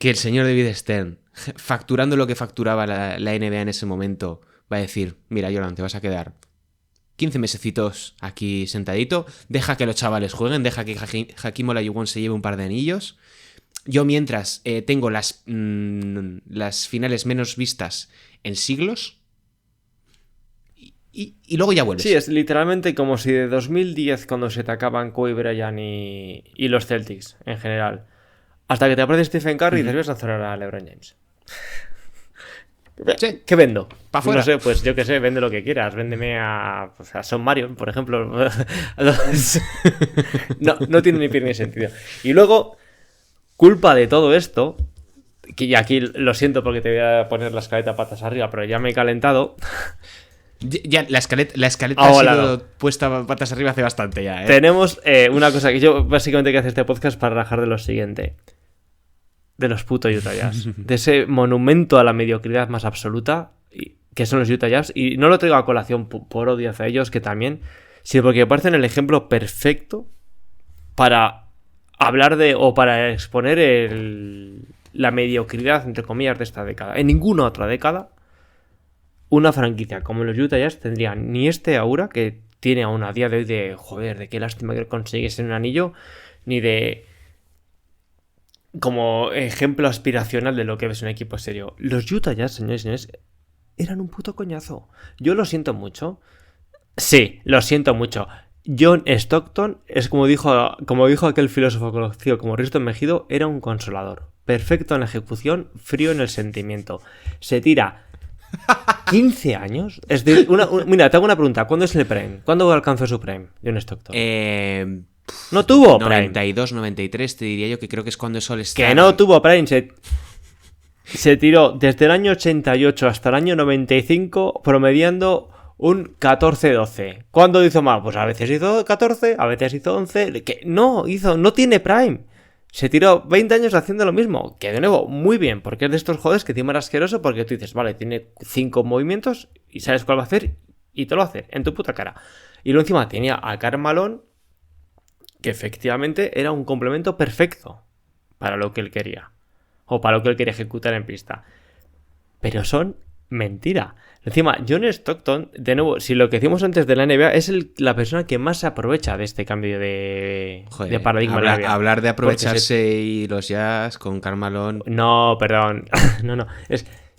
el señor David Stern, facturando lo que facturaba la NBA en ese momento, va a decir, mira, Jordan, te vas a quedar 15 mesecitos aquí sentadito, deja que los chavales jueguen, deja que Hakeem Olajuwon se lleve un par de anillos, yo mientras tengo las finales menos vistas en siglos y luego ya vuelves. Sí, es literalmente como si de 2010, cuando se te acaban Kobe Bryant y los Celtics en general, hasta que te aparece Stephen Curry y dices, voy a sancionar a LeBron James. Sí. ¿Qué vendo? Pa' fuera. No sé, pues yo qué sé, vende lo que quieras. Véndeme a Son Marion, por ejemplo. No tiene ni pie ni sentido. Y luego, culpa de todo esto, que y aquí lo siento porque te voy a poner la escaleta patas arriba, pero ya me he calentado. Ya, la escaleta Ah, ha hola, sido no. puesta patas arriba hace bastante ya, ¿eh? Tenemos una cosa que yo básicamente que hace este podcast para rajar de lo siguiente. De los putos Utah Jazz. De ese monumento a la mediocridad más absoluta, que son los Utah Jazz. Y no lo traigo a colación por odio hacia ellos, que también, sino porque me parecen el ejemplo perfecto para hablar de, o para exponer la mediocridad, entre comillas, de esta década. En ninguna otra década, una franquicia como los Utah Jazz tendría ni este aura que tiene aún a día de hoy de, joder, de qué lástima que consigues un anillo, ni de como ejemplo aspiracional de lo que es un equipo serio. Los Utah Jazz, señores y señores, eran un puto coñazo. Yo lo siento mucho. Sí, lo siento mucho. John Stockton es como dijo aquel filósofo conocido como Risto Mejido, era un consolador. Perfecto en la ejecución, frío en el sentimiento. Se tira 15 años. Es decir, mira, te hago una pregunta. ¿Cuándo es el prime? ¿Cuándo alcanzó su prime, John Stockton? No tuvo prime. 92, 93, te diría yo que creo que es cuando es All-Star. Que no tuvo prime. Se tiró desde el año 88 hasta el año 95 promediando un 14-12. ¿Cuándo hizo más? Pues a veces hizo 14, a veces hizo 11. Que no tiene prime. Se tiró 20 años haciendo lo mismo. Que de nuevo, muy bien, porque es de estos jugadores que encima era asqueroso porque tú dices, vale, tiene 5 movimientos y sabes cuál va a hacer y te lo hace en tu puta cara. Y luego encima tenía a Karl Malone, que efectivamente era un complemento perfecto para lo que él quería. O para lo que él quería ejecutar en pista. Pero son mentira. Encima, John Stockton, de nuevo, si lo que decimos antes de la NBA, es la persona que más se aprovecha de este cambio de paradigma. Hablar de aprovecharse y los Jazz con Karl Malone. No, perdón. No.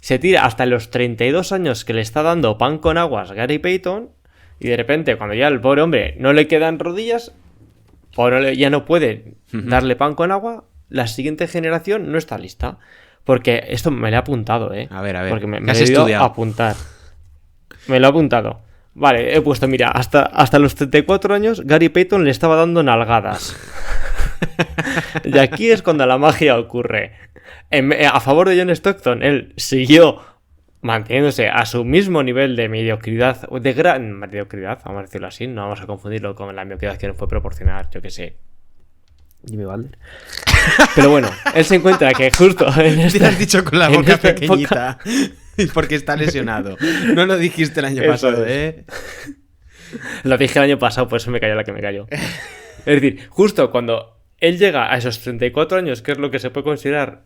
Se tira hasta los 32 años que le está dando pan con aguas Gary Payton. Y de repente, cuando ya el pobre hombre no le quedan rodillas, o ya no puede darle pan con agua, la siguiente generación no está lista. Porque esto me lo he apuntado, ¿eh? A ver. Porque me ¿Qué has he ido estudiado? a apuntar. Me lo he apuntado. Vale, he puesto, mira, hasta los 34 años Gary Payton le estaba dando nalgadas. Y aquí es cuando la magia ocurre. A favor de John Stockton, él siguió manteniéndose a su mismo nivel de mediocridad, de gran mediocridad, vamos a decirlo así, no vamos a confundirlo con la mediocridad que nos fue proporcionar, yo que sé, Jimmy Butler. Pero bueno, él se encuentra que justo en Te esta, has dicho con la en boca esta pequeñita. Porque está lesionado. No lo dijiste el año Eso pasado, es. ¿eh? Lo dije el año pasado, por eso me cayó la que me cayó. Es decir, justo cuando él llega a esos 34 años, que es lo que se puede considerar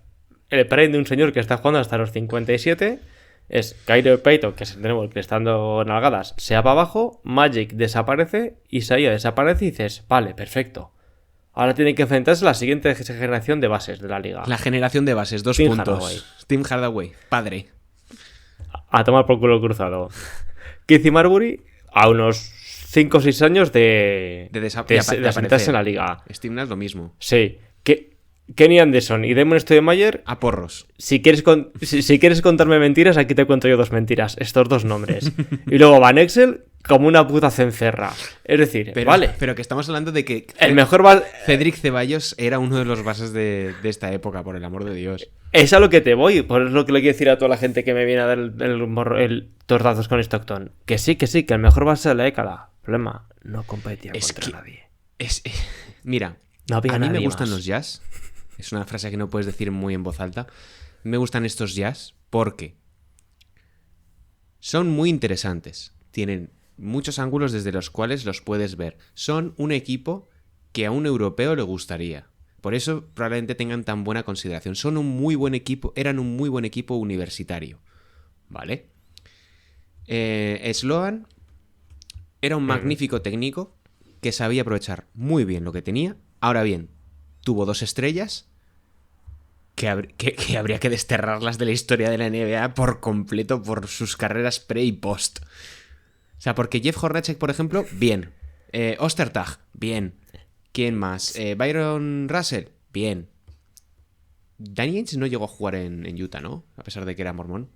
el prime de un señor que está jugando hasta los 57, es Gary Payton, que es el nuevo, el que le está dando nalgadas, se va para abajo, Magic desaparece, Isaiah desaparece y dices, vale, perfecto. Ahora tiene que enfrentarse a la siguiente generación de bases de la liga. La generación de bases, 2 Tim puntos. Hardaway. Tim Hardaway, padre. A tomar por culo cruzado. Keith Marbury a unos 5 o 6 años de aparecer. asentarse en la liga. Steve Nash lo mismo. Sí. Kenny Anderson y Damon Stoudemire, A porros. si quieres contarme mentiras, aquí te cuento yo 2 mentiras. Estos 2 nombres. Y luego Van Exel como una puta cencerra. Es decir, vale. Pero que estamos hablando de que El mejor va... Cedric Ceballos era uno de los bases de esta época, por el amor de Dios. Es a lo que te voy. Por eso es lo que le quiero decir a toda la gente que me viene a dar el tordazos con Stockton. Que sí, que el mejor base de la década. Problema, no competía Es contra que- nadie. Mira, No había a mí me nadie gustan más. los jazz. Es una frase que no puedes decir muy en voz alta. Me gustan estos jazz porque son muy interesantes. Tienen muchos ángulos desde los cuales los puedes ver. Son un equipo que a un europeo le gustaría. Por eso probablemente tengan tan buena consideración. Son un muy buen equipo, eran un muy buen equipo universitario. ¿Vale? Sloan era un magnífico técnico que sabía aprovechar muy bien lo que tenía. Ahora bien, tuvo 2 estrellas que habría que desterrarlas de la historia de la NBA por completo por sus carreras pre y post. O sea, porque Jeff Hornacek, por ejemplo, bien. Ostertag, bien. ¿Quién más? Byron Russell, bien. Danny Ainge no llegó a jugar en Utah, ¿no? A pesar de que era mormón.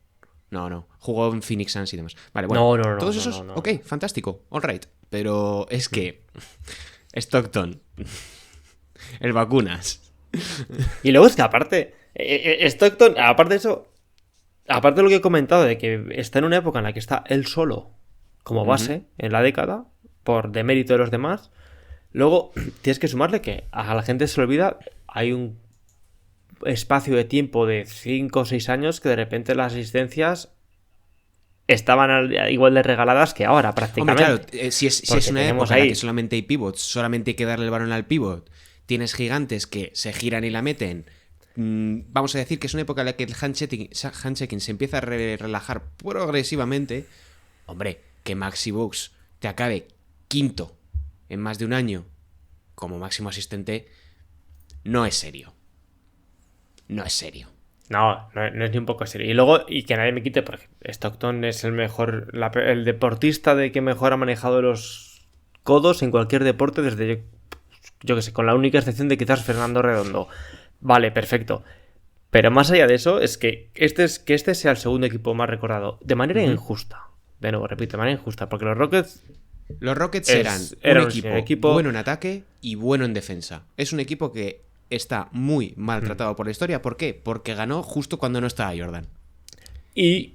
No. Jugó en Phoenix Suns y demás. Vale, bueno. No, todos no, esos, no. ok, fantástico, all right. Pero es que Stockton, el vacunas. Y luego es que aparte, Stockton, aparte de eso, aparte de lo que he comentado, de que está en una época en la que está él solo como base en la década, por demérito de los demás, luego tienes que sumarle que a la gente se le olvida, hay un espacio de tiempo de 5 o 6 años que de repente las asistencias estaban igual de regaladas que ahora Hombre, prácticamente. claro, si es Porque una tenemos época en la ahí- que solamente hay pivots, solamente hay que darle el balón al pivot, tienes gigantes que se giran y la meten. Vamos a decir que es una época en la que el handchecking se empieza a relajar progresivamente. Hombre, que Maxi Box te acabe quinto en más de un año como máximo asistente no es serio. No es serio. No es ni un poco serio. Y luego, y que nadie me quite, porque Stockton es el mejor, el deportista de que mejor ha manejado los codos en cualquier deporte desde, yo que sé, con la única excepción de quizás Fernando Redondo. Vale, perfecto. Pero más allá de eso, es que este sea el segundo equipo más recordado. De manera injusta. De nuevo, repito, de manera injusta. Porque los Rockets... Los Rockets Era eran un un equipo bueno en ataque y bueno en defensa. Es un equipo que está muy maltratado por la historia. ¿Por qué? Porque ganó justo cuando no estaba Jordan. Y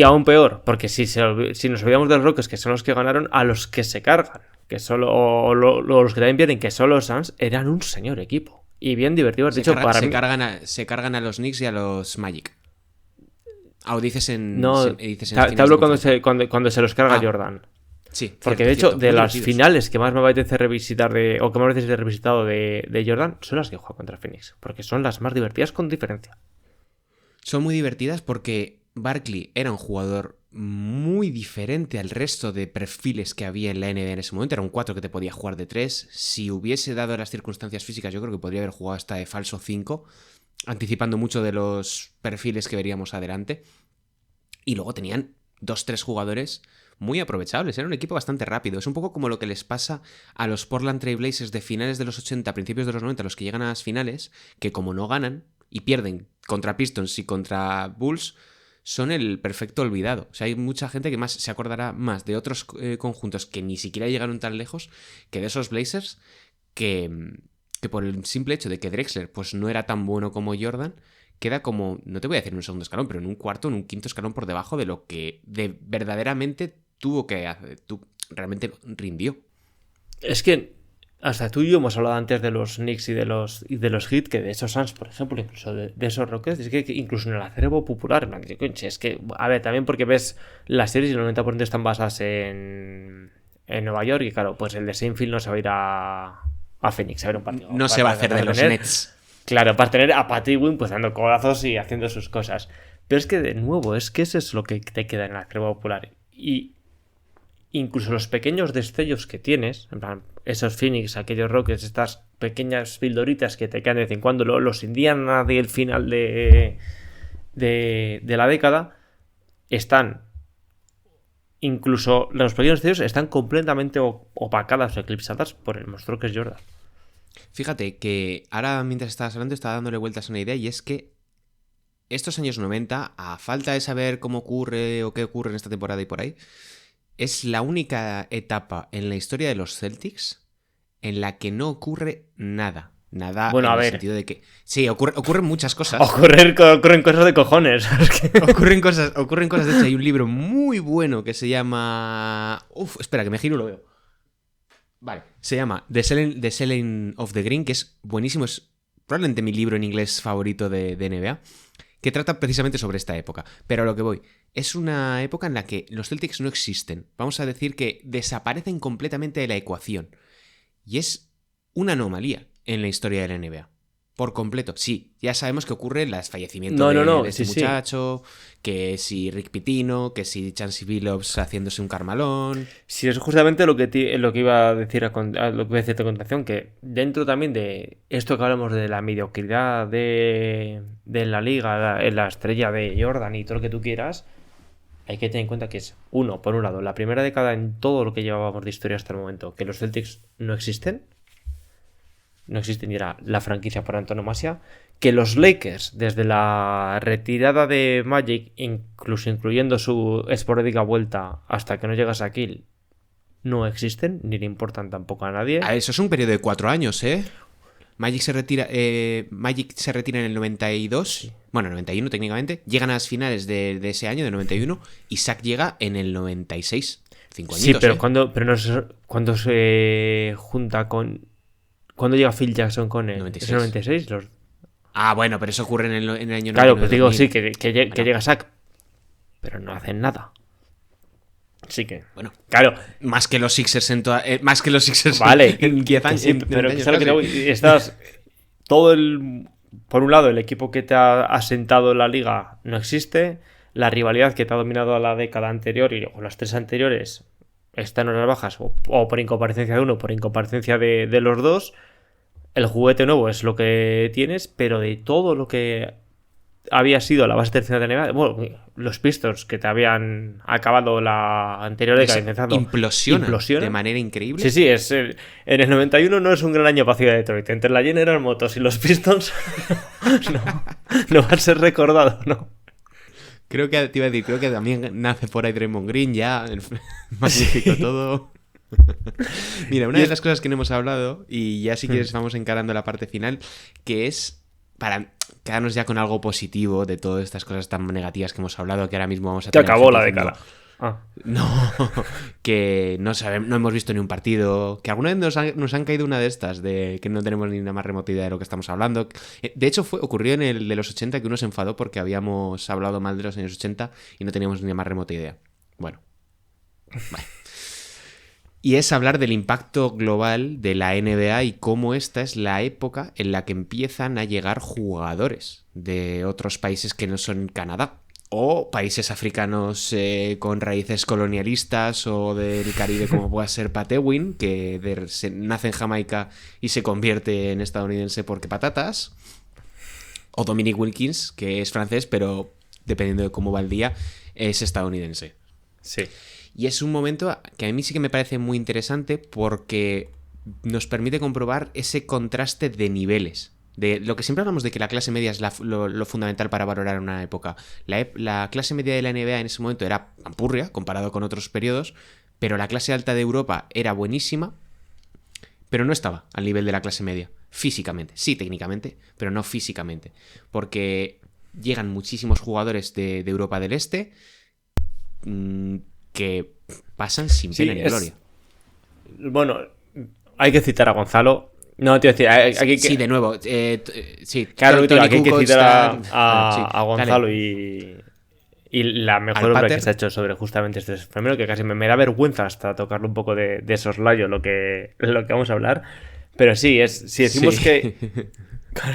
aún peor, porque si nos olvidamos de los Rockets, que son los que ganaron, a los que se cargan, que solo o los que también pierden, que son los Suns, eran un señor equipo. Y bien divertidos. De hecho, para mí... se cargan a los Knicks y a los Magic. O dices en... No, dices en te finales hablo de cuando se los carga Ah, Jordan. Sí, Porque cierto, de hecho, cierto. de Muy las divertidos. finales que más me apetece revisitar o que más veces he revisitado de Jordan, son las que juega contra Phoenix. Porque son las más divertidas con diferencia. Son muy divertidas porque Barkley era un jugador muy diferente al resto de perfiles que había en la NBA en ese momento. Era un 4 que te podía jugar de 3. Si hubiese dado las circunstancias físicas, yo creo que podría haber jugado hasta de falso 5, anticipando mucho de los perfiles que veríamos adelante. Y luego tenían 2-3 jugadores muy aprovechables. Era un equipo bastante rápido. Es un poco como lo que les pasa a los Portland Trail Blazers de finales de los 80, principios de los 90, los que llegan a las finales, que como no ganan, y pierden contra Pistons y contra Bulls, son el perfecto olvidado. O sea, hay mucha gente que más se acordará más de otros conjuntos que ni siquiera llegaron tan lejos que de esos Blazers, que por el simple hecho de que Drexler pues no era tan bueno como Jordan, queda como, no te voy a decir en un segundo escalón, pero en un cuarto, en un quinto escalón por debajo de lo que verdaderamente tuvo que hacer, realmente rindió. Es que hasta tú y yo hemos hablado antes de los Knicks y de los Heat, que de esos Suns, por ejemplo, incluso de esos Rockets, es que incluso en el acervo popular, es que, a ver, también porque ves las series y el 90% están basadas en Nueva York, y claro, pues el de Seinfeld no se va a ir a Phoenix a ver un partido. No se va a hacer de los Nets. Claro, para tener a Pat Ewing pues dando codazos y haciendo sus cosas. Pero es que, de nuevo, es que eso es lo que te queda en el acervo popular. Y incluso los pequeños destellos que tienes, en plan, esos Phoenix, aquellos Rockets, estas pequeñas pildoritas que te quedan de vez en cuando, los Indiana del final de la década, están, incluso los pequeños destellos están completamente opacadas o eclipsadas por el monstruo que es Jordan. Fíjate que ahora, mientras estabas hablando, estaba dándole vueltas a una idea, y es que estos años 90, a falta de saber cómo ocurre o qué ocurre en esta temporada y por ahí, es la única etapa en la historia de los Celtics en la que no ocurre nada. Nada, bueno, en a el ver. sentido de que... Sí, ocurren muchas cosas. Ocurren cosas de cojones. Ocurren cosas. De hecho, hay un libro muy bueno que se llama... Espera, que me giro y lo veo. Vale. Se llama The Selling of the Green, que es buenísimo. Es probablemente mi libro en inglés favorito de NBA, que trata precisamente sobre esta época. Pero a lo que voy, es una época en la que los Celtics no existen. Vamos a decir que desaparecen completamente de la ecuación. Y es una anomalía en la historia de la NBA. Por completo. Sí, ya sabemos que ocurre el fallecimiento de este muchacho, que si Rick Pitino, que si Chancey Billups haciéndose un carmalón. Sí, es justamente lo que iba a decir lo que voy a decirte a continuación, que dentro también de esto que hablamos de la mediocridad de la liga, la estrella de Jordan y todo lo que tú quieras, hay que tener en cuenta que es, por un lado, la primera década en todo lo que llevábamos de historia hasta el momento, que los Celtics no existen y era la franquicia por antonomasia, que los Lakers, desde la retirada de Magic, incluso incluyendo su esporádica vuelta hasta que no llega Shaquille, no existen, ni le importan tampoco a nadie. Eso es un periodo de 4 años, ¿eh? Magic se retira en el 92, sí. Bueno, 91 técnicamente, llegan a las finales de ese año, de 91, y Shaq llega en el 96, 5 añitos. Sí, pero cuando se junta con... ¿Cuándo llega Phil Jackson con él? 96. ¿Es el 96? Ah, bueno, pero eso ocurre en el año 99. Claro, pues digo, sí, que llega Shaq, pero no hacen nada. Sí que... Bueno, claro. Más que los Sixers vale, en 10 años. Sí, pero que sabes que estás... Por un lado, el equipo que te ha asentado en la liga no existe. La rivalidad que te ha dominado a la década anterior y las 3 anteriores está en horas bajas, o por incomparecencia de uno, por incomparecencia de los dos. El juguete nuevo es lo que tienes, pero de todo lo que había sido la base tercera de NBA, bueno, los Pistons que te habían acabado la anterior década intentando implosionan de manera increíble. Sí, en el 91 no es un gran año para Ciudad de Detroit. Entre la General Motors y los Pistons no va a ser recordado, ¿no? Creo que también nace por ahí Draymond Green ya, magnífico todo. Mira, una de las cosas que no hemos hablado, y ya si quieres vamos encarando la parte final, que es para quedarnos ya con algo positivo de todas estas cosas tan negativas que hemos hablado, que ahora mismo vamos a tener... Que acabó la década. No, que no hemos visto ni un partido, que alguna vez nos han caído una de estas, de que no tenemos ni la más remota idea de lo que estamos hablando. De hecho, ocurrió en el de los 80 que uno se enfadó porque habíamos hablado mal de los años 80 y no teníamos ni la más remota idea. Bueno. Y es hablar del impacto global de la NBA y cómo esta es la época en la que empiezan a llegar jugadores de otros países que no son Canadá. O países africanos con raíces colonialistas o del Caribe, como pueda ser Pat Ewing, que nace en Jamaica y se convierte en estadounidense porque patatas. O Dominic Wilkins, que es francés, pero dependiendo de cómo va el día, es estadounidense. Sí. Y es un momento que a mí sí que me parece muy interesante porque nos permite comprobar ese contraste de niveles De lo que siempre hablamos de que la clase media es lo fundamental para valorar una época. La clase media de la NBA en ese momento era pampurria comparado con otros periodos, pero la clase alta de Europa era buenísima, pero no estaba al nivel de la clase media. Físicamente, sí técnicamente, pero no físicamente. Porque llegan muchísimos jugadores de Europa del Este que pasan sin pena ni gloria. Bueno, hay que citar a Gonzalo. No, te iba a decir, aquí que... Sí, de nuevo. Sí, claro, aquí hay que Kukoc citar está... a Gonzalo dale. y la mejor Al obra pater. que se ha hecho sobre justamente este fenómeno, que casi me da vergüenza hasta tocarlo un poco de soslayo lo que vamos a hablar. Pero sí, si decimos Sí. que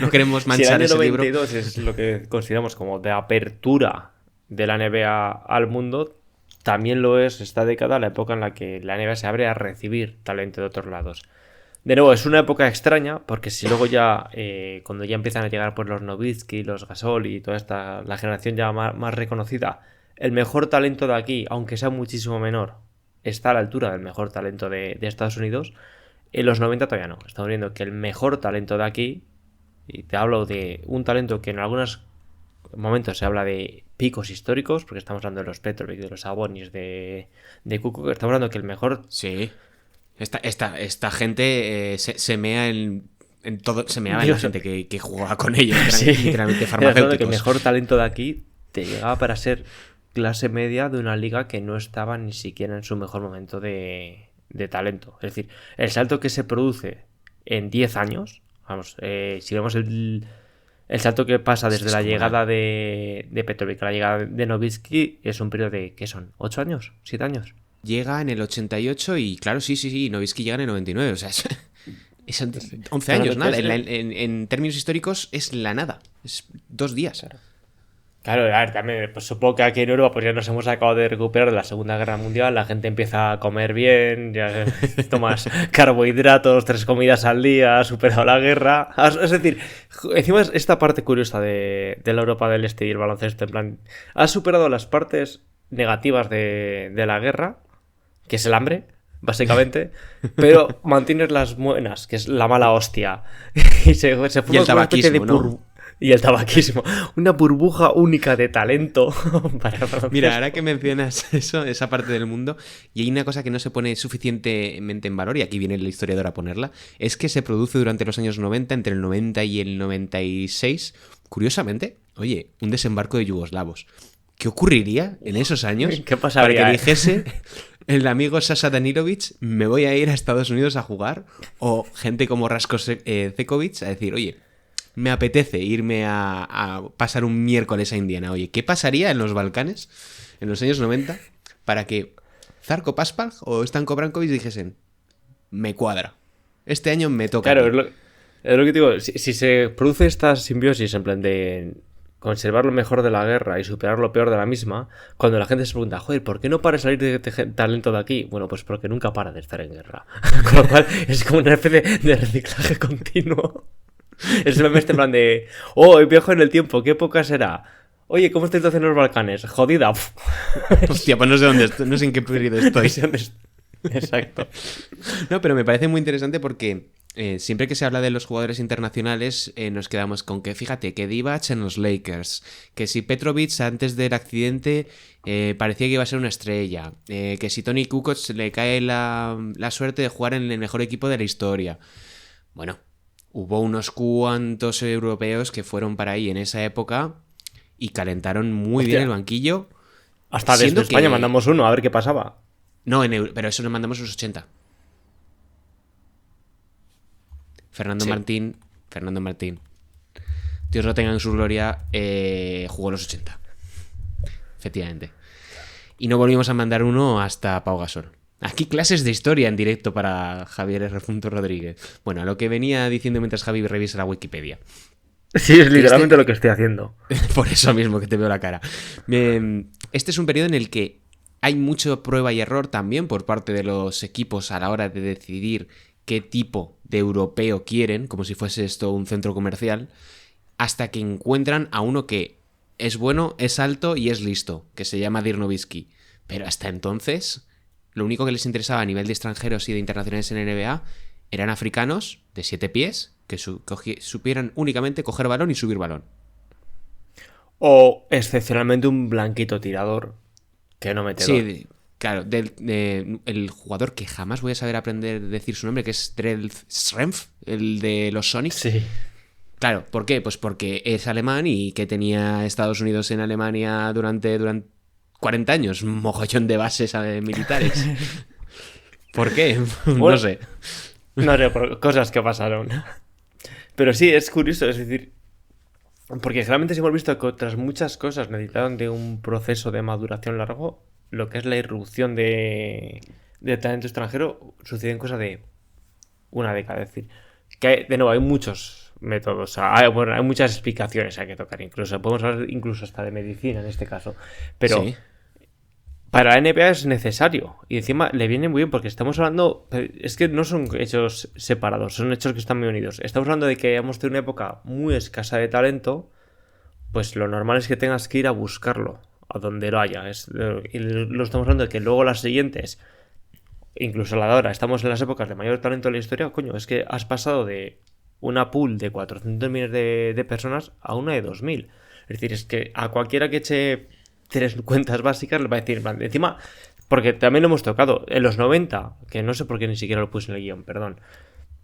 No queremos si el manchar año ese libro. 92 es lo que consideramos como de apertura de la NBA al mundo, también lo es esta década, la época en la que la NBA se abre a recibir talento de otros lados. De nuevo, es una época extraña, porque si luego ya, cuando ya empiezan a llegar pues, los Nowitzki, los Gasol y toda la generación ya más reconocida, el mejor talento de aquí, aunque sea muchísimo menor, está a la altura del mejor talento de Estados Unidos, en los 90 todavía no. Estamos viendo que el mejor talento de aquí, y te hablo de un talento que en algunos momentos se habla de picos históricos, porque estamos hablando de los Petrovic, de los Sabonis, de Kukoc, estamos hablando que el mejor... Sí. Esta gente se mea en todo. Se meaba en la gente que jugaba con ellos. Sí. Literalmente Estamos hablando de que el farmacéuticos. mejor talento de aquí te llegaba para ser clase media de una liga que no estaba ni siquiera en su mejor momento de talento. Es decir, el salto que se produce en 10 años, vamos, si vemos el salto que pasa desde la llegada de Petrovic a la llegada de Nowitzki, es un periodo de, ¿qué son? ¿8 años? ¿7 años? Llega en el 88 y claro, sí, Nowitzki llega en el 99, o sea, es 11 años, nada. En términos históricos es la nada, es 2 días. Claro, a ver, también, pues supongo que aquí en Europa pues ya nos hemos acabado de recuperar de la Segunda Guerra Mundial, la gente empieza a comer bien, ya tomas carbohidratos, 3 comidas al día, has superado la guerra. Es decir, encima es esta parte curiosa de la Europa del Este y el baloncesto, en plan, has superado las partes negativas de la guerra, que es el hambre, básicamente, pero mantienes las buenas, que es la mala hostia. Y se forma Y el una especie de tabaquismo, ¿no? Y el tabaquismo. Una burbuja única de talento. Mira, ahora que mencionas eso, esa parte del mundo, y hay una cosa que no se pone suficientemente en valor, y aquí viene el historiador a ponerla, es que se produce durante los años 90, entre el 90 y el 96, curiosamente, oye, un desembarco de yugoslavos. ¿Qué ocurriría en esos años ¿Qué pasaría, para que dijese el amigo Sasha Danilovic, me voy a ir a Estados Unidos a jugar? O gente como Rasko Cekovic a decir, oye, me apetece irme a pasar un miércoles a Indiana. Oye, ¿qué pasaría en los Balcanes en los años 90 para que Zarko Paspalj o Stanko Brankovic dijesen, me cuadra, este año me toca? Claro, es lo que digo. Si se produce esta simbiosis en plan de conservar lo mejor de la guerra y superar lo peor de la misma, cuando la gente se pregunta, joder, ¿por qué no para de salir de talento de aquí? Bueno, pues porque nunca para de estar en guerra. Con lo cual es como una especie de reciclaje continuo. Es solamente en plan de, viajo en el tiempo, ¿qué época será? Oye, ¿cómo estáis en los Balcanes? Jodida. Hostia, pues no sé dónde estoy, no sé en qué periodo estoy. Exacto. No, pero me parece muy interesante porque siempre que se habla de los jugadores internacionales nos quedamos con que, fíjate, que Divac en los Lakers, que si Petrovic antes del accidente parecía que iba a ser una estrella, que si Toni Kukoc le cae la suerte de jugar en el mejor equipo de la historia. Bueno, hubo unos cuantos europeos que fueron para ahí en esa época y calentaron muy bien el banquillo. Hasta desde España mandamos uno a ver qué pasaba. No, pero eso lo mandamos en los 80. Fernando Martín, Dios lo tenga en su gloria, jugó los 80. Efectivamente. Y no volvimos a mandar uno hasta Pau Gasol. Aquí clases de historia en directo para Javier R. Rodríguez. Bueno, a lo que venía diciendo mientras Javi revisa la Wikipedia. Sí, es literalmente lo que estoy haciendo. Por eso mismo que te veo la cara. Este es un periodo en el que hay mucha prueba y error también por parte de los equipos a la hora de decidir qué tipo de europeo quieren, como si fuese esto un centro comercial, hasta que encuentran a uno que es bueno, es alto y es listo, que se llama Dirk Nowitzki. Pero hasta entonces, lo único que les interesaba a nivel de extranjeros y de internacionales en NBA eran africanos de 7 pies que supieran únicamente coger balón y subir balón. O excepcionalmente un blanquito tirador que no mete gol. Sí, claro, el jugador que jamás voy a saber aprender a decir su nombre, que es Drell Schrempf, el de los Sonics. Sí. Claro, ¿por qué? Pues porque es alemán y que tenía Estados Unidos en Alemania durante 40 años, un mogollón de bases militares. ¿Por qué? Bueno, no sé. No sé, por cosas que pasaron. Pero sí, es curioso, es decir, porque realmente sí hemos visto que otras muchas cosas necesitaron de un proceso de maduración largo, lo que es la irrupción de talento extranjero sucede en cosa de una década. Es decir, que de nuevo hay muchos métodos, hay muchas explicaciones hay que tocar, incluso podemos hablar incluso hasta de medicina en este caso, pero Sí. para la NBA es necesario y encima le viene muy bien porque estamos hablando, es que no son hechos separados, son hechos que están muy unidos. Estamos hablando de que hemos tenido una época muy escasa de talento, pues lo normal es que tengas que ir a buscarlo a donde lo haya. Y lo estamos hablando de que luego las siguientes, incluso la de ahora, estamos en las épocas de mayor talento de la historia. Coño, es que has pasado de una pool de 400 millones de personas a una de 2000. Es decir, es que a cualquiera que eche 3 cuentas básicas le va a decir, encima, porque también lo hemos tocado, en los 90, que no sé por qué ni siquiera lo puse en el guión, perdón.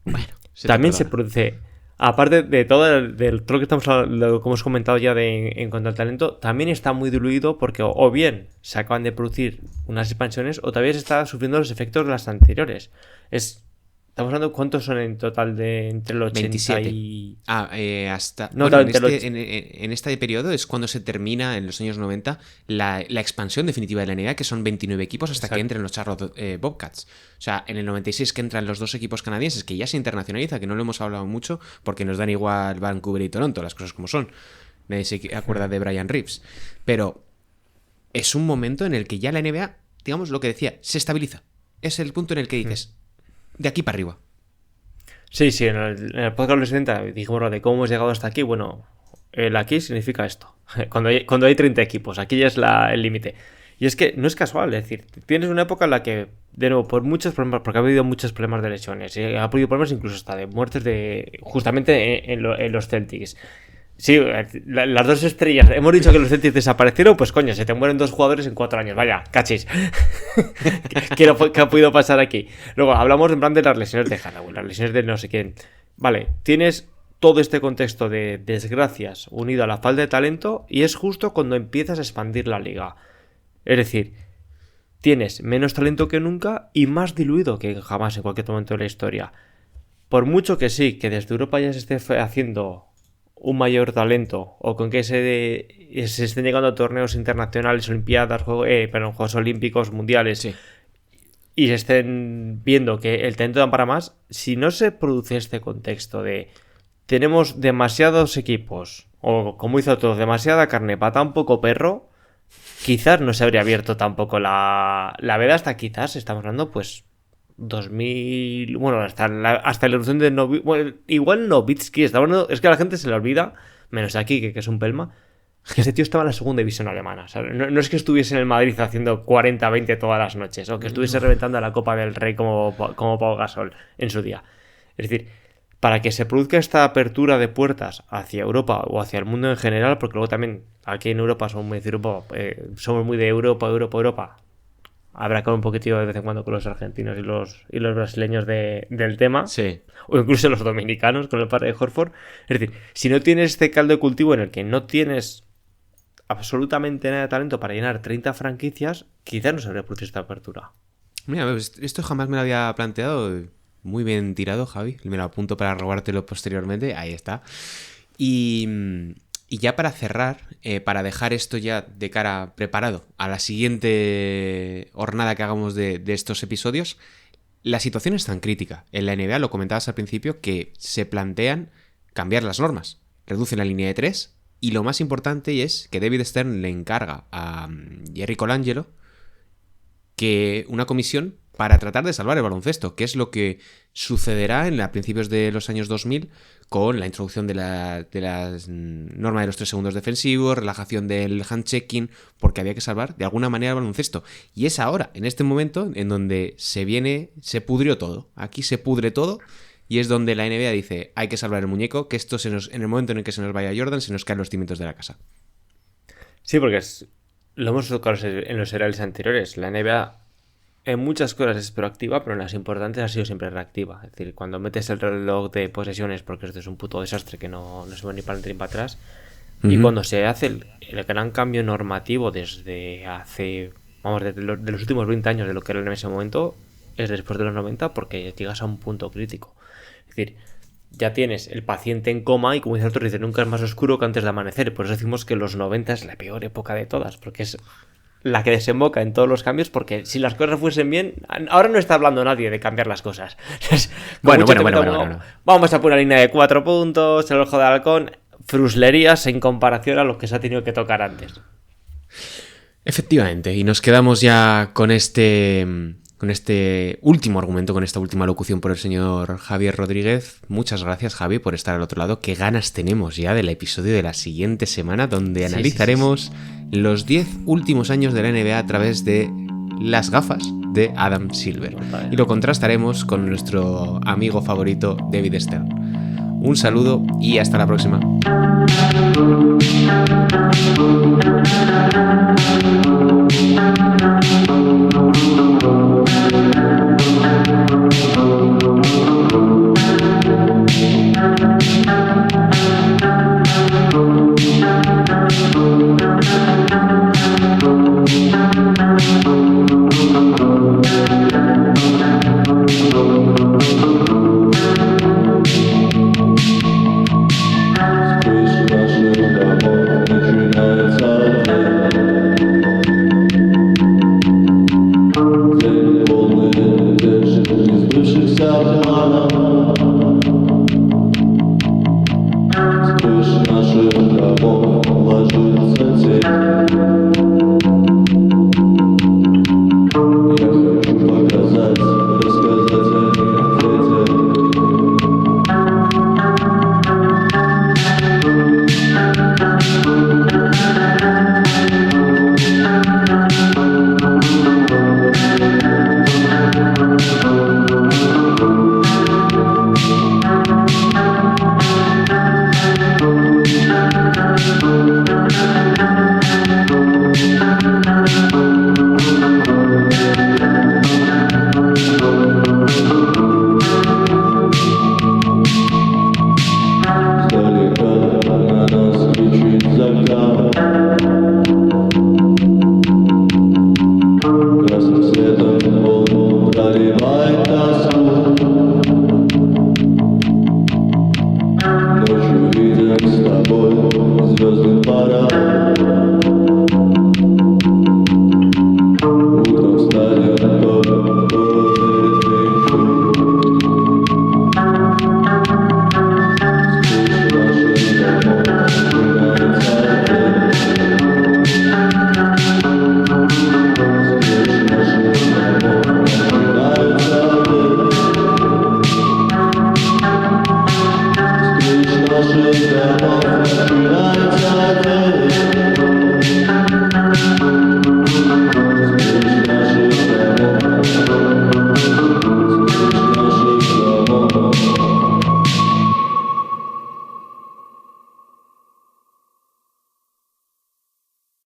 Bueno, También se produce, aparte de todo lo que estamos hablando, lo que hemos comentado ya en cuanto al talento, también está muy diluido porque o bien se acaban de producir unas expansiones o todavía se está sufriendo los efectos de las anteriores. Estamos hablando, ¿cuántos son en total de entre el 80 27. y... Hasta... No, bueno, en en este periodo es cuando se termina, en los años 90, la expansión definitiva de la NBA, que son 29 equipos hasta Exacto. que entren los Charlotte Bobcats. O sea, en el 96 que entran los dos equipos canadienses, que ya se internacionaliza, que no lo hemos hablado mucho, porque nos dan igual Vancouver y Toronto, las cosas como son. Nadie se acuerda de Brian Reeves. Pero es un momento en el que ya la NBA, digamos lo que decía, se estabiliza. Es el punto en el que dices, de aquí para arriba. Sí, en el podcast de los 70 dijimos lo de cómo hemos llegado hasta aquí. Bueno, el aquí significa esto. Cuando hay 30 equipos, aquí ya es el límite. Y es que no es casual, es decir, tienes una época en la que, de nuevo, por muchos problemas, porque ha habido muchos problemas de lesiones, ha habido problemas incluso hasta de muertes justamente en los Celtics. Sí, las dos estrellas. Hemos dicho que los Celtics desaparecieron, pues coño, se te mueren 2 jugadores en 4 años. Vaya, cachis. ¿Qué ha podido pasar aquí? Luego, hablamos en plan de las lesiones de Hardaway, las lesiones de no sé quién. Vale, tienes todo este contexto de desgracias unido a la falta de talento y es justo cuando empiezas a expandir la liga. Es decir, tienes menos talento que nunca y más diluido que jamás en cualquier momento de la historia. Por mucho que sí, que desde Europa ya se esté haciendo un mayor talento o con que se estén llegando a torneos internacionales, olimpiadas, Juegos Olímpicos, mundiales, Sí. y se estén viendo que el talento da para más, si no se produce este contexto de tenemos demasiados equipos o como hizo todos, demasiada carne para tan poco perro, quizás no se habría abierto tampoco la veda hasta quizás estamos hablando pues 2000, bueno, hasta la erupción de Nowitzki, bueno, igual Nowitzki, es que a la gente se le olvida, menos aquí, que es un pelma, que ese tío estaba en la segunda división alemana. O sea, no es que estuviese en el Madrid haciendo 40-20 todas las noches, o que estuviese reventando la Copa del Rey como Pau Gasol en su día. Es decir, para que se produzca esta apertura de puertas hacia Europa o hacia el mundo en general, porque luego también aquí en Europa somos muy de Europa. Habrá que hablar un poquitillo de vez en cuando con los argentinos y los brasileños del tema. Sí. O incluso los dominicanos con el padre de Horford. Es decir, si no tienes este caldo de cultivo en el que no tienes absolutamente nada de talento para llenar 30 franquicias, quizás no se habría producido esta apertura. Mira, esto jamás me lo había planteado. Muy bien tirado, Javi. Me lo apunto para robártelo posteriormente. Ahí está. Y ya para cerrar, para dejar esto ya de cara preparado a la siguiente jornada que hagamos de estos episodios, la situación es tan crítica. En la NBA, lo comentabas al principio, que se plantean cambiar las normas. Reducen la línea de 3 y lo más importante es que David Stern le encarga a Jerry Colangelo que una comisión para tratar de salvar el baloncesto, que es lo que sucederá a principios de los años 2000 con la introducción de la norma de los 3 segundos defensivos, relajación del handchecking, porque había que salvar de alguna manera el baloncesto. Y es ahora, en este momento, en donde se pudrió todo. Aquí se pudre todo y es donde la NBA dice, hay que salvar el muñeco, que esto en el momento en el que se nos vaya Jordan, se nos caen los cimientos de la casa. Sí, porque lo hemos tocado en los seriales anteriores. La NBA en muchas cosas es proactiva, pero en las importantes ha sido siempre reactiva. Es decir, cuando metes el reloj de posesiones, porque esto es un puto desastre que no se va ni para adelante ni para atrás, y cuando se hace el gran cambio normativo desde hace, de los últimos 20 años de lo que era en ese momento, es después de los 90, porque llegas a un punto crítico. Es decir, ya tienes el paciente en coma y, como dice otro, dice, nunca es más oscuro que antes de amanecer. Por eso decimos que los 90 es la peor época de todas, porque es la que desemboca en todos los cambios, porque si las cosas fuesen bien, ahora no está hablando nadie de cambiar las cosas. Bueno. Vamos a poner una línea de 4 puntos, el ojo de halcón, fruslerías en comparación a lo que se ha tenido que tocar antes. Efectivamente, y nos quedamos ya con este último argumento, con esta última locución por el señor Javier Rodríguez. Muchas gracias, Javi, por estar al otro lado. Qué ganas tenemos ya del episodio de la siguiente semana, donde analizaremos los 10 últimos años de la NBA a través de las gafas de Adam Silver. Y lo contrastaremos con nuestro amigo favorito, David Stern. Un saludo y hasta la próxima. Бывших саванов